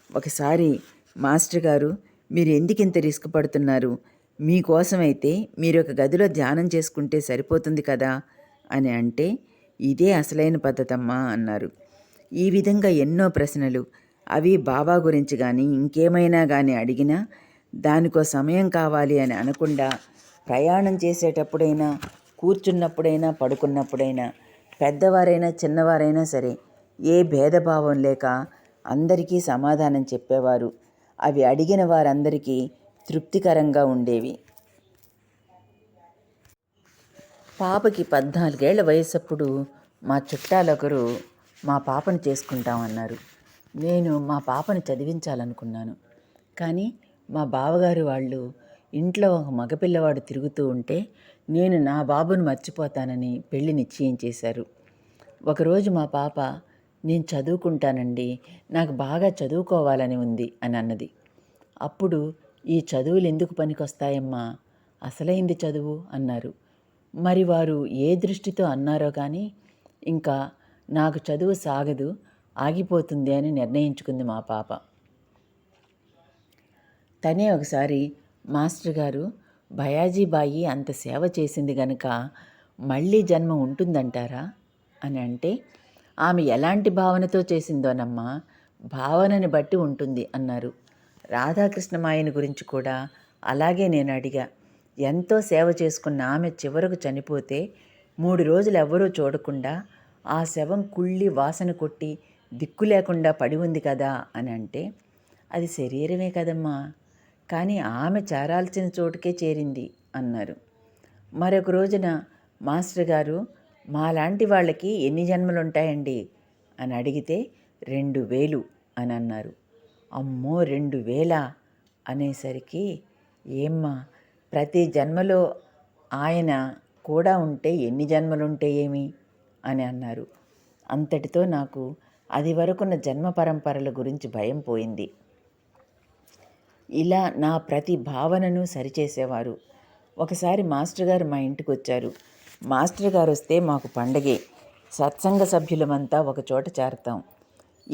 ఒకసారి మాస్టర్ గారు, మీరు ఎందుకింత రిస్క్ పడుతున్నారు? మీకోసమైతే మీరు ఒక గదిలో ధ్యానం చేసుకుంటే సరిపోతుంది కదా అని అంటే, ఇదే అసలైన పద్ధతమ్మా అన్నారు. ఈ విధంగా ఎన్నో ప్రశ్నలు, అవి బాబా గురించి కానీ ఇంకేమైనా కానీ అడిగినా దానికో సమయం కావాలి అని అనకుండా ప్రయాణం చేసేటప్పుడైనా, కూర్చున్నప్పుడైనా, పడుకున్నప్పుడైనా, పెద్దవారైనా చిన్నవారైనా సరే ఏ భేదభావం లేక అందరికీ సమాధానం చెప్పేవారు. అవి అడిగిన వారందరికీ తృప్తికరంగా ఉండేవి. పాపకి 14 ఏళ్ల వయసప్పుడు మా చుట్టాలొకరు మా పాపను చేసుకుంటామన్నారు. నేను మా పాపను చదివించాలనుకున్నాను. కానీ మా బావగారు వాళ్ళు ఇంట్లో ఒక మగపిల్లవాడు తిరుగుతూ ఉంటే నేను నా బాబును మర్చిపోతానని పెళ్లి నిశ్చయించేశారు. ఒకరోజు మా పాప, నేను చదువుకుంటానండి, నాకు బాగా చదువుకోవాలని ఉంది అని అన్నది. అప్పుడు, ఈ చదువులు ఎందుకు పనికొస్తాయమ్మా, అసలైంది చదువు అన్నారు. మరి వారు ఏ దృష్టితో అన్నారో కానీ ఇంకా నాకు చదువు సాగదు, ఆగిపోతుంది అని నిర్ణయించుకుంది మా పాప. తనే ఒకసారి, మాస్టర్ గారు, భయాజీబాయి అంత సేవ చేసింది గనుక మళ్ళీ జన్మ ఉంటుందంటారా అని అంటే, ఆమె ఎలాంటి భావనతో చేసిందోనమ్మా, భావనని బట్టి ఉంటుంది అన్నారు. రాధాకృష్ణమాయని గురించి కూడా అలాగే నేను అడిగా. ఎంతో సేవ చేసుకున్న ఆమె చివరకు చనిపోతే 3 రోజులు ఎవ్వరూ చూడకుండా ఆ శవం కుళ్ళి వాసన కొట్టి దిక్కు లేకుండా పడి ఉంది కదా అని అంటే, అది శరీరమే కదమ్మా, కానీ ఆమె చేరాల్సిన చోటుకే చేరింది అన్నారు. మరొక రోజున మాస్టర్ గారు, మాలాంటి వాళ్ళకి ఎన్ని జన్మలుంటాయండి అని అడిగితే 2000 అని అన్నారు. అమ్మో, 2000 అనేసరికి, ఏమ్మా, ప్రతి జన్మలో ఆయన కూడా ఉంటే ఎన్ని జన్మలుంటే ఏమి అని అన్నారు. అంతటితో నాకు అది వరకున్న జన్మ పరంపరల గురించి భయం పోయింది. ఇలా నా ప్రతి భావనను సరిచేసేవారు. ఒకసారి మాస్టర్ గారు మా ఇంటికి వచ్చారు. మాస్టర్ గారు వస్తే మాకు పండగే. సత్సంగ సభ్యులమంతా ఒకచోట చేరతాం.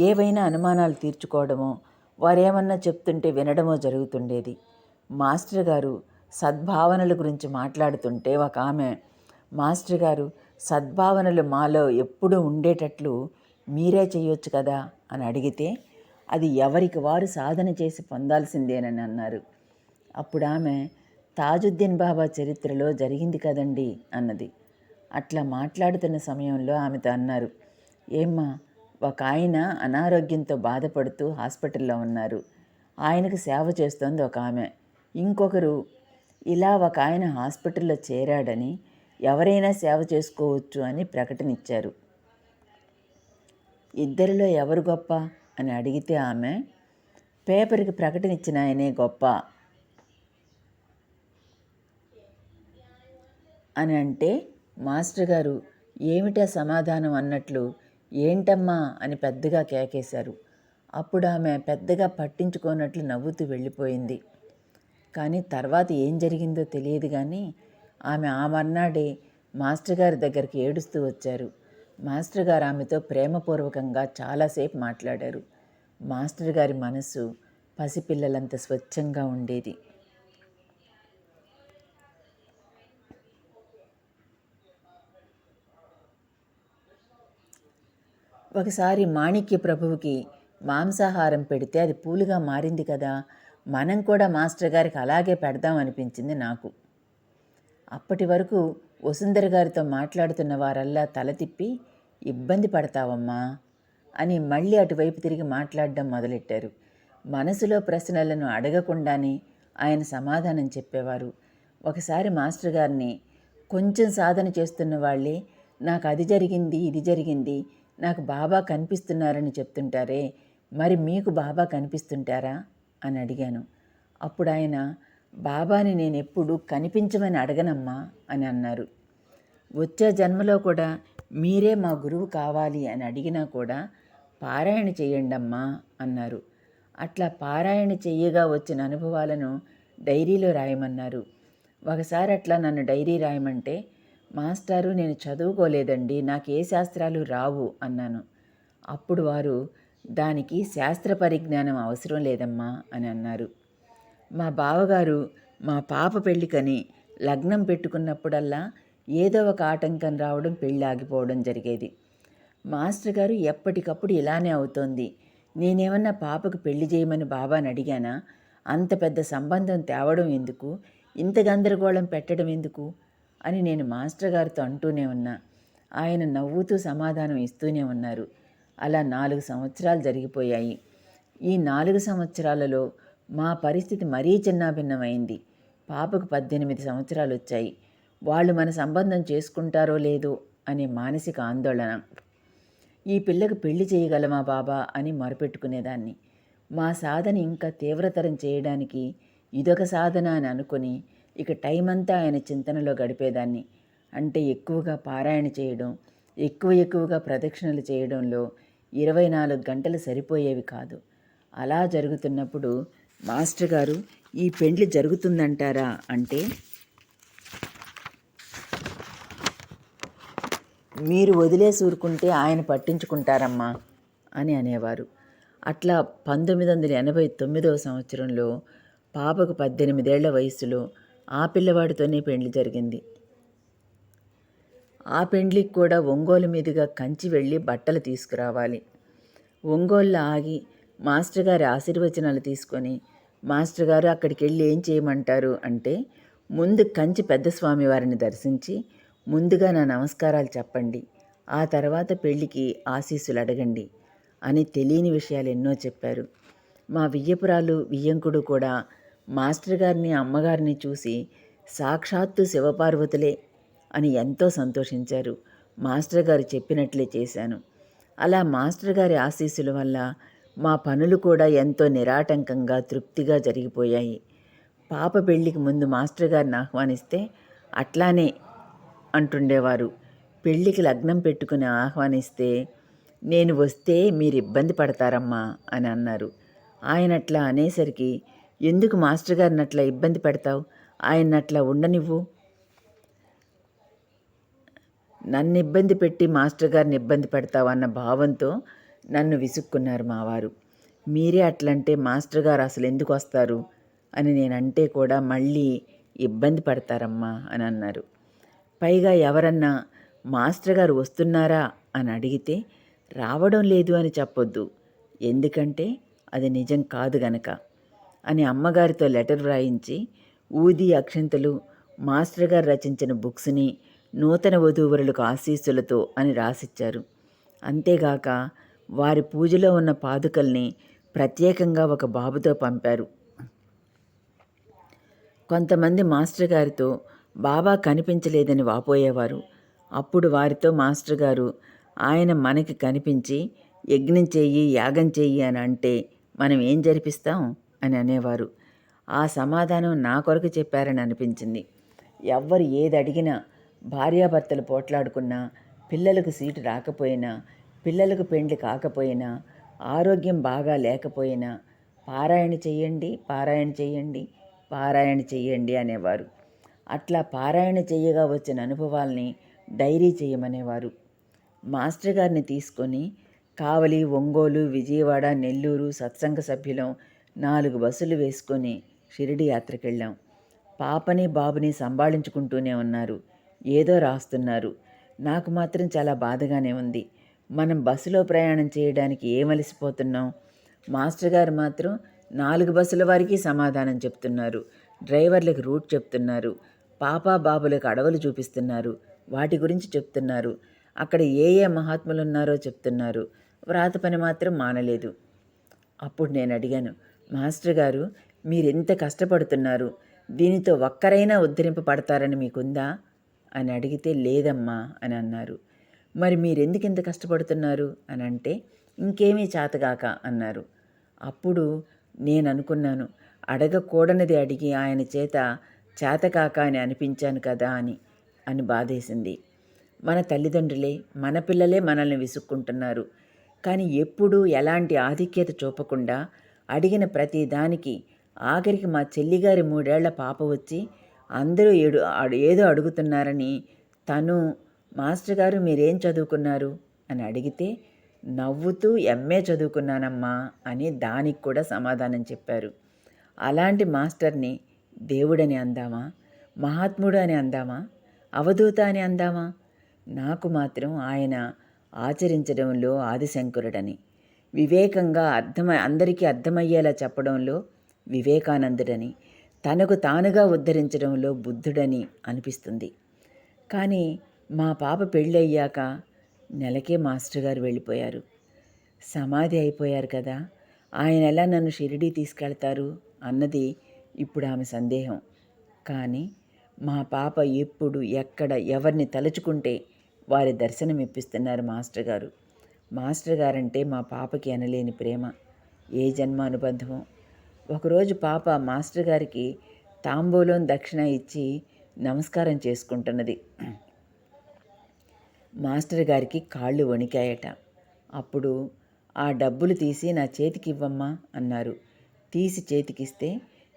ఏవైనా అనుమానాలు తీర్చుకోవడమో, వారేమన్నా చెప్తుంటే వినడమో జరుగుతుండేది. మాస్టర్ గారు సద్భావనల గురించి మాట్లాడుతుంటే ఒక ఆమె, మాస్టర్ గారు, సద్భావనలు మాలో ఎప్పుడూ ఉండేటట్లు మీరే చేయొచ్చు కదా అని అడిగితే, అది ఎవరికి వారు సాధన చేసి పొందాల్సిందేనని అన్నారు. అప్పుడు ఆమె, తాజుద్దీన్ బాబా చరిత్రలో జరిగింది కదండి అన్నది. అట్లా మాట్లాడుతున్న సమయంలో ఆమెతో అన్నారు, ఏమ్మా, ఒక ఆయన అనారోగ్యంతో బాధపడుతూ హాస్పిటల్లో ఉన్నారు. ఆయనకు సేవ చేస్తోంది ఒక ఆమె. ఇంకొకరు, ఇలా ఒక ఆయన హాస్పిటల్లో చేరాడని ఎవరైనా సేవ చేసుకోవచ్చు అని ప్రకటన ఇచ్చారు. ఇద్దరిలో ఎవరు గొప్ప అని అడిగితే ఆమె, పేపర్కి ప్రకటన ఇచ్చిన ఆయనే గొప్ప అని అంటే, మాస్టర్ గారు ఏమిటా సమాధానం అన్నట్లు, ఏంటమ్మా అని పెద్దగా కేకేశారు. అప్పుడు ఆమె పెద్దగా పట్టించుకోనట్లు నవ్వుతూ వెళ్ళిపోయింది. కానీ తర్వాత ఏం జరిగిందో తెలియదు. కానీ ఆమె ఆ మర్నాడే మాస్టర్ గారి దగ్గరికి ఏడుస్తూ వచ్చారు. మాస్టర్ గారు ఆమెతో ప్రేమపూర్వకంగా చాలాసేపు మాట్లాడారు. మాస్టర్ గారి మనసు పసిపిల్లలంత స్వచ్ఛంగా ఉండేది. ఒకసారి మాణిక్య ప్రభువుకి మాంసాహారం పెడితే అది పూలుగా మారింది కదా, మనం కూడా మాస్టర్ గారికి అలాగే పెడదాం అనిపించింది నాకు. అప్పటి వరకు వసుంధర గారితో మాట్లాడుతున్న వారల్లా తల తిప్పి, ఇబ్బంది పడతావమ్మా అని మళ్ళీ అటువైపు తిరిగి మాట్లాడడం మొదలెట్టారు. మనసులో ప్రశ్నలను అడగకుండానే ఆయన సమాధానం చెప్పేవారు. ఒకసారి మాస్టర్ గారిని, కొంచెం సాధన చేస్తున్న వాళ్ళే నాకు అది జరిగింది, ఇది జరిగింది, నాకు బాబా కనిపిస్తున్నారని చెప్తుంటారే, మరి మీకు బాబా కనిపిస్తుంటారా అని అడిగాను. అప్పుడు ఆయన, బాబాని నేనెప్పుడు కనిపించమని అడగనమ్మా అని అన్నారు. వచ్చే జన్మలో కూడా మీరే మా గురువు కావాలి అని అడిగినా కూడా పారాయణ చెయ్యండమ్మా అన్నారు. అట్లా పారాయణ చెయ్యగా వచ్చిన అనుభవాలను డైరీలో రాయమన్నారు. ఒకసారి అట్లా నన్ను డైరీ రాయమంటే, మాస్టారు నేను చదువుకోలేదండి, నాకు ఏ శాస్త్రాలు రావు అన్నాను. అప్పుడు వారు, దానికి శాస్త్ర పరిజ్ఞానం అవసరం లేదమ్మా అని అన్నారు. మా బావగారు మా పాప పెళ్ళికని లగ్నం పెట్టుకున్నప్పుడల్లా ఏదో ఒక ఆటంకం రావడం, పెళ్ళి ఆగిపోవడం జరిగేది. మాస్టర్ గారు ఎప్పటికప్పుడు ఇలానే అవుతోంది, నేనేమన్నా పాపకు పెళ్లి చేయమని బాబాని అడిగానా, అంత పెద్ద సంబంధం తేవడం ఎందుకు, ఇంత గందరగోళం పెట్టడం ఎందుకు అని నేను మాస్టర్ గారితో అంటూనే ఉన్నా. ఆయన నవ్వుతూ సమాధానం ఇస్తూనే ఉన్నారు. అలా 4 సంవత్సరాలు జరిగిపోయాయి. ఈ 4 సంవత్సరాలలో మా పరిస్థితి మరీ చిన్నాభిన్నమైంది. పాపకు 18 సంవత్సరాలు వచ్చాయి. వాళ్ళు మన సంబంధం చేసుకుంటారో లేదో అనే మానసిక ఆందోళన. ఈ పిల్లకు పెళ్లి చేయగలమా బాబా అని మొరపెట్టుకునేదాన్ని. మా సాధన ఇంకా తీవ్రతరం చేయడానికి ఇదొక సాధన అని అనుకుని ఇక టైం అంతా ఆయన చింతనలో గడిపేదాన్ని. అంటే ఎక్కువగా పారాయణ చేయడం, ఎక్కువగా ప్రదక్షిణలు చేయడంలో 24 గంటలు సరిపోయేవి కాదు. అలా జరుగుతున్నప్పుడు మాస్టర్ గారు, ఈ పెండ్లి జరుగుతుందంటారా అంటే, మీరు వదిలేసి ఊరుకుంటే ఆయన పట్టించుకుంటారమ్మా అని అనేవారు. అట్లా 1989వ సంవత్సరంలో పాపకు 18 ఏళ్ల వయసులో ఆ పిల్లవాడితోనే పెండ్లి జరిగింది. ఆ పెండ్లికి కూడా ఒంగోలు మీదుగా కంచి వెళ్ళి బట్టలు తీసుకురావాలి. ఒంగోలులో ఆగి మాస్టర్ గారి ఆశీర్వచనాలు తీసుకొని, మాస్టర్ గారు అక్కడికి వెళ్ళి ఏం చేయమంటారు అంటే, ముందు కంచి పెద్ద స్వామివారిని దర్శించి ముందుగా నా నమస్కారాలు చెప్పండి, ఆ తర్వాత పెళ్ళికి ఆశీస్సులు అడగండి అని తెలియని విషయాలు ఎన్నో చెప్పారు. మా వియ్యపురాలు వియ్యంకుడు కూడా మాస్టర్ గారిని అమ్మగారిని చూసి సాక్షాత్తు శివపార్వతులే అని ఎంతో సంతోషించారు. మాస్టర్ గారు చెప్పినట్లే చేశాను. అలా మాస్టర్ గారి ఆశీస్సుల వల్ల మా పనులు కూడా ఎంతో నిరాటంకంగా తృప్తిగా జరిగిపోయాయి. పాప పెళ్ళికి ముందు మాస్టర్ గారిని ఆహ్వానిస్తే అట్లానే అంటుండేవారు. పెళ్ళికి లగ్నం పెట్టుకుని ఆహ్వానిస్తే, నేను వస్తే మీరు ఇబ్బంది పడతారమ్మా అని అన్నారు. ఆయన అట్లా అనేసరికి, ఎందుకు మాస్టర్ గారిని అట్లా ఇబ్బంది పెడతావు, ఆయన్నట్లా ఉండనివ్వు, నన్ను ఇబ్బంది పెట్టి మాస్టర్ గారిని ఇబ్బంది పెడతావు అన్న భావంతో నన్ను విసుక్కున్నారు మావారు. మీరే అట్లంటే మాస్టర్ గారు అసలు ఎందుకు వస్తారు అని నేనంటే కూడా మళ్ళీ ఇబ్బంది పడతారమ్మా అని అన్నారు. పైగా ఎవరన్నా మాస్టర్ గారు వస్తున్నారా అని అడిగితే రావడం లేదు అని చెప్పొద్దు, ఎందుకంటే అది నిజం కాదు గనక అని అమ్మగారితో లెటర్ వ్రాయించి ఊది అక్షంతలు మాస్టర్ గారు రచించిన బుక్స్ని నూతన వధూవరులకు ఆశీస్సులతో అని రాసిచ్చారు. అంతేగాక వారి పూజలో ఉన్న పాదుకల్ని ప్రత్యేకంగా ఒక బాబుతో పంపారు. కొంతమంది మాస్టర్ గారితో బాబా కనిపించలేదని వాపోయేవారు. అప్పుడు వారితో మాస్టర్ గారు, ఆయన మనకి కనిపించి యజ్ఞం చెయ్యి, యాగం చెయ్యి అని అంటే మనం ఏం జరిపిస్తాం అని అనేవారు. ఆ సమాధానం నా కొరకు చెప్పారని అనిపించింది. ఎవ్వరు ఏది అడిగినా, భార్యాభర్తలు పోట్లాడుకున్నా, పిల్లలకు సీటు రాకపోయినా, పిల్లలకు పెండ్లి కాకపోయినా, ఆరోగ్యం బాగా లేకపోయినా పారాయణ చెయ్యండి, పారాయణ చెయ్యండి, పారాయణ చెయ్యండి అనేవారు. అట్లా పారాయణ చెయ్యగా వచ్చిన అనుభవాల్ని డైరీ చేయమనేవారు. మాస్టర్ గారిని తీసుకొని కావలి, ఒంగోలు, విజయవాడ, నెల్లూరు సత్సంగ సభ్యులం 4 బస్సులు వేసుకొని షిరిడి యాత్రకెళ్ళాం. పాపని బాబుని సంభాళించుకుంటూనే ఉన్నారు, ఏదో రాస్తున్నారు. నాకు మాత్రం చాలా బాధగానే ఉంది. మనం బస్సులో ప్రయాణం చేయడానికి ఏమలిసిపోతున్నాం. మాస్టర్ గారు మాత్రం 4 బస్సుల వారికి సమాధానం చెప్తున్నారు, డ్రైవర్లకు రూట్ చెప్తున్నారు, పాప బాబులకు అడవులు చూపిస్తున్నారు, వాటి గురించి చెప్తున్నారు, అక్కడ ఏ మహాత్ములు ఉన్నారో చెప్తున్నారు. వ్రాత పని మాత్రం మానలేదు. అప్పుడు నేను అడిగాను, మాస్టర్ గారు మీరెంత కష్టపడుతున్నారు, దీనితో ఒక్కరైనా ఉద్ధరింపబడతారని మీకుందా అని అడిగితే లేదమ్మా అని అన్నారు. మరి మీరెందుకు ఇంత కష్టపడుతున్నారు అని అంటే ఇంకేమీ చేతగాక అన్నారు. అప్పుడు నేను అనుకున్నాను, అడగకూడనిది అడిగి ఆయన చేతకాక అని అనిపించాను కదా అని బాధేసింది. మన తల్లిదండ్రులే, మన పిల్లలే మనల్ని విసుక్కుంటున్నారు. కానీ ఎప్పుడూ ఎలాంటి ఆధిక్యత చూపకుండా అడిగిన ప్రతి దానికి ఆఖరికి మా చెల్లిగారి 3 ఏళ్ల పాప వచ్చి అందరూ ఏదో అడుగుతున్నారని తను, మాస్టర్ గారు మీరేం చదువుకున్నారు అని అడిగితే నవ్వుతూ ఎంఏ చదువుకున్నానమ్మా అని దానికి కూడా సమాధానం చెప్పారు. అలాంటి మాస్టర్ని దేవుడని అందామా, మహాత్ముడు అని అందామా, అవధూత అని అందామా? నాకు మాత్రం ఆయన ఆచరించడంలో ఆదిశంకరుడని, వివేకంగా అందరికీ అర్థమయ్యేలా చెప్పడంలో వివేకానందుడని, తనకు తానుగా ఉద్ధరించడంలో బుద్ధుడని అనిపిస్తుంది. కానీ మా పాప పెళ్ళయ్యాక నెలకే మాస్టర్ గారు వెళ్ళిపోయారు. సమాధి అయిపోయారు కదా, ఆయన ఎలా నన్ను షిరిడీ తీసుకెళ్తారు అన్నది ఇప్పుడు ఆమె సందేహం. కానీ మా పాప ఎప్పుడు ఎక్కడ ఎవరిని తలుచుకుంటే వారి దర్శనం ఇప్పిస్తున్నారు మాస్టర్ గారు. మాస్టర్ గారంటే మా పాపకి అనలేని ప్రేమ, ఏ జన్మ అనుబంధమో. ఒకరోజు పాప మాస్టర్ గారికి తాంబూలం దక్షిణ ఇచ్చి నమస్కారం చేసుకుంటున్నది. మాస్టర్ గారికి కాళ్ళు వణికాయట. అప్పుడు ఆ డబ్బులు తీసి నా చేతికి ఇవ్వమ్మా అన్నారు. తీసి చేతికిస్తే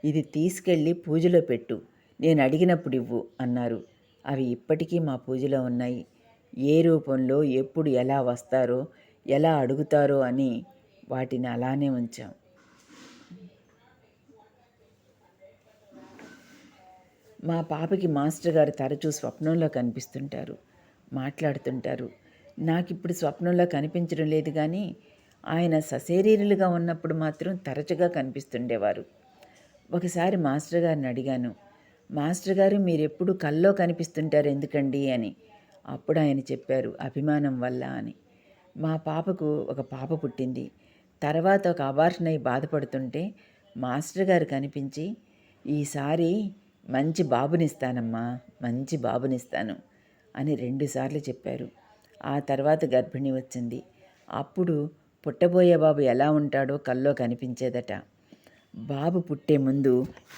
ఇది తీసుకెళ్ళి పూజలో పెట్టు, నేను అడిగినప్పుడు ఇవ్వు అన్నారు. అవి ఇప్పటికీ మా పూజలో ఉన్నాయి. ఏ రూపంలో ఎప్పుడు ఎలా వస్తారో ఎలా అడుగుతారో అని వాటిని అలానే ఉంచాం. మా పాపకి మాస్టర్ గారు తరచూ స్వప్నంలో కనిపిస్తుంటారు, మాట్లాడుతుంటారు. నాకిప్పుడు స్వప్నంలో కనిపించడం లేదు, కానీ ఆయన సశరీరులుగా ఉన్నప్పుడు మాత్రం తరచుగా కనిపిస్తుండేవారు. ఒకసారి మాస్టర్ గారిని అడిగాను, మాస్టర్ గారు మీరెప్పుడు కల్లో కనిపిస్తుంటారు ఎందుకండి అని. అప్పుడు ఆయన చెప్పారు, అభిమానం వల్ల అని. మా పాపకు ఒక పాప పుట్టింది. తర్వాత ఒక అబార్షన్ అయి బాధపడుతుంటే మాస్టర్ గారు కనిపించి, ఈసారి మంచి బాబునిస్తానమ్మా, మంచి బాబునిస్తాను అని 2 సార్లు చెప్పారు. ఆ తర్వాత గర్భిణి వచ్చింది. అప్పుడు పుట్టబోయే బాబు ఎలా ఉంటాడో కల్లో కనిపించేదట. బాబు పుట్టే ముందు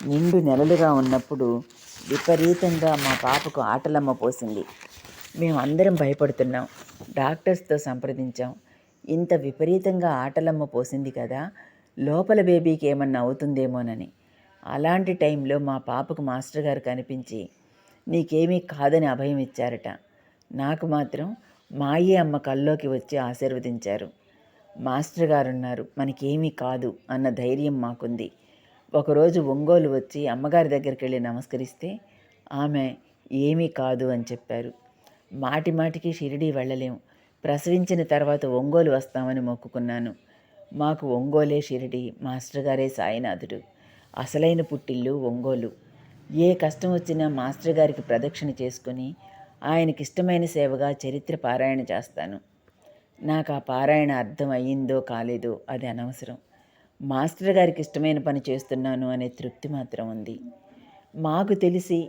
నిండు నెలలుగా ఉన్నప్పుడు విపరీతంగా మా పాపకు ఆటలమ్మ పోసింది. మేమందరం భయపడుతున్నాం, డాక్టర్స్తో సంప్రదించాం. ఇంత విపరీతంగా ఆటలమ్మ పోసింది కదా, లోపల బేబీకి ఏమన్నా అవుతుందేమోనని. అలాంటి టైంలో మా పాపకు మాస్టర్ గారు కనిపించి నీకేమీ కాదని అభయం ఇచ్చారట. నాకు మాత్రం మాయే అమ్మ కల్లోకి వచ్చి ఆశీర్వదించారు. మాస్టర్ గారు ఉన్నారు, మనకేమీ కాదు అన్న ధైర్యం మాకుంది. ఒకరోజు ఒంగోలు వచ్చి అమ్మగారి దగ్గరికి వెళ్ళి నమస్కరిస్తే ఆమె ఏమీ కాదు అని చెప్పారు. మాటికి షిరిడీ వెళ్ళలేం, ప్రసవించిన తర్వాత ఒంగోలు వస్తామని మొక్కుకున్నాను. మాకు ఒంగోలే షిరిడీ, మాస్టర్ గారే సాయినాథుడు. అసలైన పుట్టిల్లు ఒంగోలు. ఏ కష్టం వచ్చినా మాస్టర్ గారికి ప్రదక్షిణ చేసుకుని ఆయనకిష్టమైన సేవగా చరిత్ర పారాయణ చేస్తాను. నాకు ఆ పారాయణ అర్థం అయ్యిందో కాలేదో అది అనవసరం. మాస్టర్ గారికి ఇష్టమైన పని చేస్తున్నాను అనే తృప్తి మాత్రం ఉంది. మాకు తెలిసి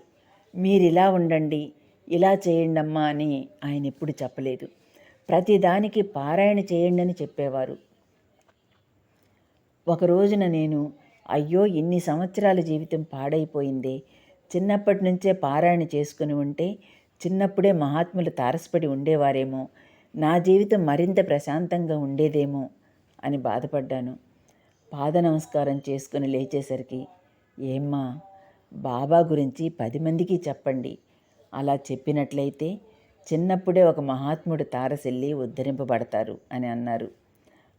మీరిలా ఉండండి, ఇలా చేయండమ్మా అని ఆయన ఎప్పుడు చెప్పలేదు. ప్రతిదానికి పారాయణ చేయండి అని చెప్పేవారు. ఒక రోజున నేను, అయ్యో ఇన్ని సంవత్సరాల జీవితం పాడైపోయిందే, చిన్నప్పటి నుంచే పారాయణ చేసుకుని ఉంటే చిన్నప్పుడే మహాత్ములు తారసపడి ఉండేవారేమో, నా జీవితం మరింత ప్రశాంతంగా ఉండేదేమో అని బాధపడ్డాను. పాద నమస్కారం చేసుకుని లేచేసరికి, ఏమ్మా బాబా గురించి 10 మందికి చెప్పండి, అలా చెప్పినట్లయితే చిన్నప్పుడే ఒక మహాత్ముడు తారసెల్లి ఉద్ధరింపబడతారు అని అన్నారు.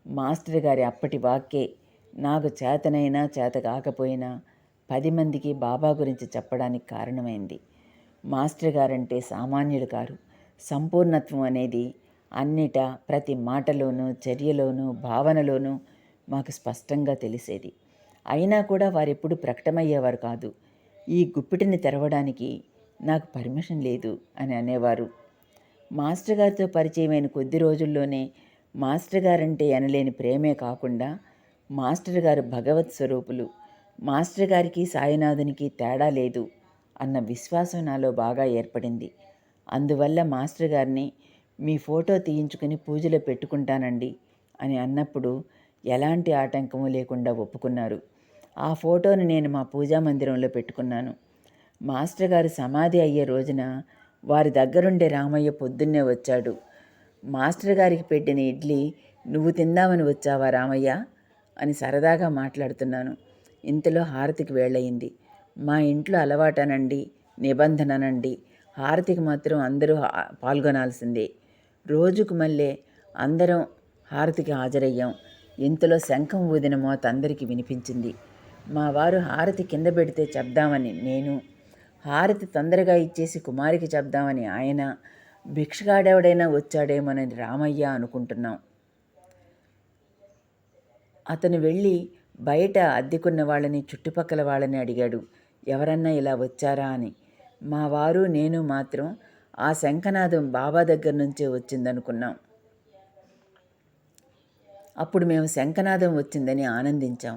మాస్టర్ గారి అప్పటి వాక్యే నాకు చేతనైనా చేత కాకపోయినా 10 మందికి బాబా గురించి చెప్పడానికి కారణమైంది. మాస్టర్ గారంటే సామాన్యులు కారు. సంపూర్ణత్వం అనేది అన్నిటా, ప్రతి మాటలోనూ, చర్యలోనూ, భావనలోనూ మాకు స్పష్టంగా తెలిసేది. అయినా కూడా వారెప్పుడు ప్రకటమయ్యేవారు కాదు. ఈ గుప్పిటిని తెరవడానికి నాకు పర్మిషన్ లేదు అని అనేవారు. మాస్టర్ గారితో పరిచయమైన కొద్ది రోజుల్లోనే మాస్టర్ గారంటే ఎనలేని ప్రేమే కాకుండా మాస్టర్ గారు భగవత్ స్వరూపులు, మాస్టర్ గారికి సాయినాథునికి తేడా లేదు అన్న విశ్వాసం నాలో బాగా ఏర్పడింది. అందువల్ల మాస్టర్ గారిని మీ ఫోటో తీయించుకుని పూజలో పెట్టుకుంటానండి అని అన్నప్పుడు ఎలాంటి ఆటంకము లేకుండా ఒప్పుకున్నారు. ఆ ఫోటోను నేను మా పూజా మందిరంలో పెట్టుకున్నాను. మాస్టర్ గారు సమాధి అయ్యే రోజున వారి దగ్గరుండే రామయ్య పొద్దున్నే వచ్చాడు. మాస్టర్ గారికి పెట్టిన ఇడ్లీ నువ్వు తిందామని వచ్చావా రామయ్య అని సరదాగా మాట్లాడుతున్నాను. ఇంతలో హారతికి వేళయింది. మా ఇంట్లో అలవాటనండి, నిబంధననండి, హారతికి మాత్రం అందరూ పాల్గొనాల్సిందే. రోజుకు మళ్ళీ అందరం హారతికి హాజరయ్యాం. ఇంతలో శంఖం ఊదిన మోత అందరికీ వినిపించింది. మా వారు హారతి కింద పెడితే చెప్దామని నేను, హారతి తొందరగా ఇచ్చేసి కుమారికి చెప్దామని ఆయన, భిక్షగాడెవడైనా వచ్చాడేమోనని రామయ్య అనుకుంటున్నాం. అతను వెళ్ళి బయట అద్దెకున్న వాళ్ళని, చుట్టుపక్కల వాళ్ళని అడిగాడు, ఎవరన్నా ఇలా వచ్చారా అని. మా వారు నేను మాత్రం ఆ శంఖనాదం బాబా దగ్గర నుంచే వచ్చిందనుకున్నాం. అప్పుడు మేము శంఖనాదం వచ్చిందని ఆనందించాం.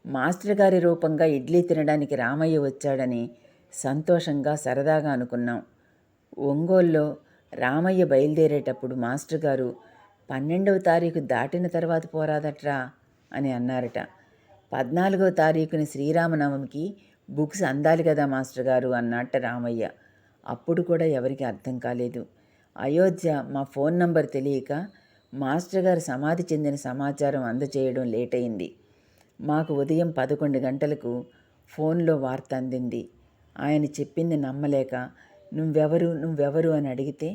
మాస్టర్ గారి రూపంగా ఇడ్లీ తినడానికి రామయ్య వచ్చాడని సంతోషంగా సరదాగా అనుకున్నాం. ఒంగోలులో రామయ్య బయలుదేరేటప్పుడు మాస్టర్ గారు 12వ తారీఖు దాటిన తర్వాత పోరాదట్రా అని అన్నారట. 14వ తారీఖుని శ్రీరామనవమికి బుక్స్ అందాలి కదా మాస్టర్ గారు అన్నట్ట రామయ్య. అప్పుడు కూడా ఎవరికి అర్థం కాలేదు. అయోధ్య మా ఫోన్ నంబర్ తెలియక మాస్టర్ గారు సమాధి చెందిన సమాచారం అందజేయడం లేట్ అయింది. మాకు ఉదయం 11 గంటలకు ఫోన్లో వార్త అందింది. ఆయన చెప్పింది నమ్మలేక నువ్వెవరు అని అడిగితే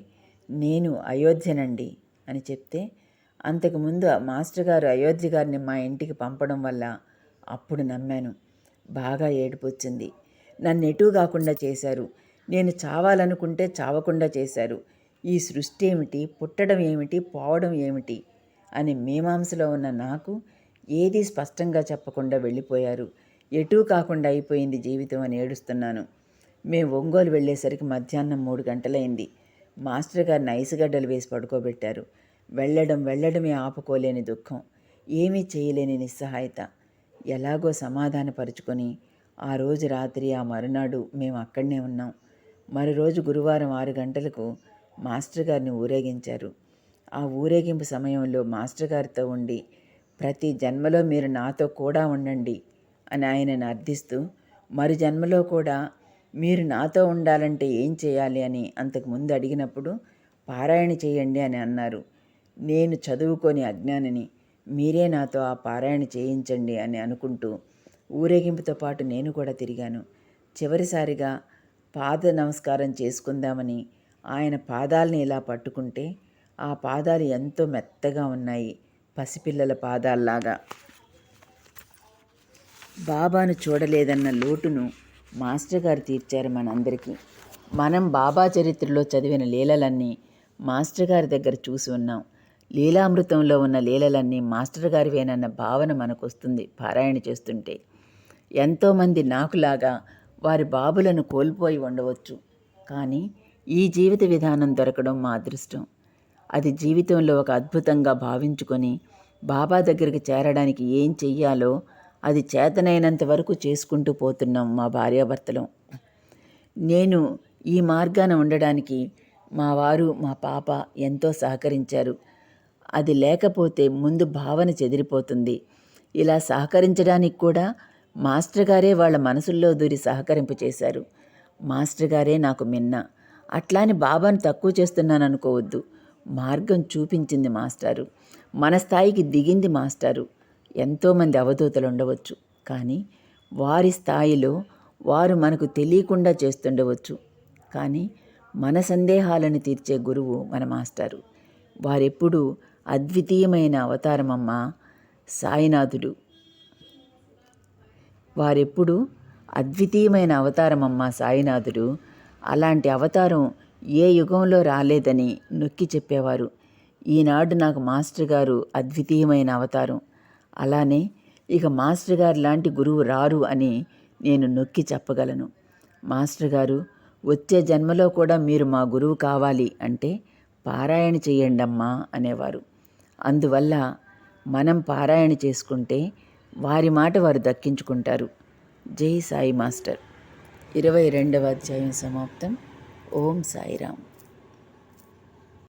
నేను అయోధ్యనండి అని చెప్తే, అంతకుముందు మాస్టర్ గారు అయోధ్య గారిని మా ఇంటికి పంపడం వల్ల అప్పుడు నమ్మాను. బాగా ఏడుపు వచ్చింది. నన్ను ఎటూ కాకుండా చేశారు. నేను చావాలనుకుంటే చావకుండా చేశారు. ఈ సృష్టి ఏమిటి, పుట్టడం ఏమిటి, పోవడం ఏమిటి అని మీమాంసలో ఉన్న నాకు ఏదీ స్పష్టంగా చెప్పకుండా వెళ్ళిపోయారు. ఎటూ కాకుండా అయిపోయింది జీవితం అని ఏడుస్తున్నాను. మేము ఒంగోలు వెళ్ళేసరికి మధ్యాహ్నం 3 గంటలైంది. మాస్టర్ గారిని ఐసుగడ్డలు వేసి పడుకోబెట్టారు. వెళ్ళడమే ఆపుకోలేని దుఃఖం, ఏమీ చేయలేని నిస్సహాయత. ఎలాగో సమాధానపరుచుకొని ఆ రోజు రాత్రి, ఆ మరునాడు మేము అక్కడనే ఉన్నాం. మరోరోజు గురువారం 6 గంటలకు మాస్టర్ గారిని ఊరేగించారు. ఆ ఊరేగింపు సమయంలో మాస్టర్ గారితో ఉండి, ప్రతి జన్మలో మీరు నాతో కూడా ఉండండి అని ఆయనను అర్థిస్తూ, మరు జన్మలో కూడా మీరు నాతో ఉండాలంటే ఏం చేయాలి అని అంతకుముందు అడిగినప్పుడు పారాయణ చేయండి అని అన్నారు. నేను చదువుకొని అజ్ఞానిని, మీరే నాతో ఆ పారాయణ చేయించండి అని అనుకుంటూ ఊరేగింపుతో పాటు నేను కూడా తిరిగాను. చివరిసారిగా పాద నమస్కారం చేసుకుందామని ఆయన పాదాలని ఇలా పట్టుకుంటే ఆ పాదాలు ఎంతో మెత్తగా ఉన్నాయి, పసిపిల్లల పాదాల్లాగా. బాబాను చూడలేదన్న లోటును మాస్టర్ గారు తీర్చారు మనందరికీ. మనం బాబా చరిత్రలో చదివిన లీలలన్నీ మాస్టర్ గారి దగ్గర చూసి ఉన్నాం. లీలామృతంలో ఉన్న లీలలన్నీ మాస్టర్ గారివేనన్న భావన మనకు వస్తుంది పారాయణ చేస్తుంటే. ఎంతోమంది నాకులాగా వారి బాబులను కోల్పోయి ఉండవచ్చు. కానీ ఈ జీవిత విధానం దొరకడం మా అదృష్టం. అది జీవితంలో ఒక అద్భుతంగా భావించుకొని బాబా దగ్గరికి చేరడానికి ఏం చెయ్యాలో అది చేతనైనంత వరకు చేసుకుంటూ పోతున్నాం మా భార్యాభర్తలం. నేను ఈ మార్గాన ఉండడానికి మా వారు, మా పాప ఎంతో సహకరించారు. అది లేకపోతే ముందు భావన చెదిరిపోతుంది. ఇలా సహకరించడానికి కూడా మాస్టర్ గారే వాళ్ళ మనసుల్లో దూరి సహకరింపు చేశారు. మాస్టర్ గారే నాకు మిన్న. అట్లాని బాబాను తక్కువ చేస్తున్నాను అనుకోవద్దు. మార్గం చూపించింది మాస్టారు. మన స్థాయికి దిగింది మాస్టారు. ఎంతోమంది అవధూతలు ఉండవచ్చు, కానీ వారి స్థాయిలో వారు మనకు తెలియకుండా చేస్తుండవచ్చు. కానీ మన సందేహాలను తీర్చే గురువు మన మాస్టారు. వారెప్పుడూ అద్వితీయమైన అవతారమమ్మ సాయినాథుడు. వారెప్పుడూ అద్వితీయమైన అవతారమమ్మ సాయినాథుడు. అలాంటి అవతారం ఏ యుగంలో రాలేదని నొక్కి చెప్పేవారు. ఈనాడు నాకు మాస్టర్ గారు అద్వితీయమైన అవతారం. అలానే ఇక మాస్టర్ గారు లాంటి గురువు రారు అని నేను నొక్కి చెప్పగలను. మాస్టర్ గారు వచ్చే జన్మలో కూడా మీరు మా గురువు కావాలి అంటే పారాయణ చేయండమ్మా అనేవారు. అందువల్ల మనం పారాయణ చేసుకుంటే వారి మాట వారు దక్కించుకుంటారు. జై సాయి మాస్టర్. 22వ అధ్యాయం సమాప్తం. ఓం సాయిరామ్.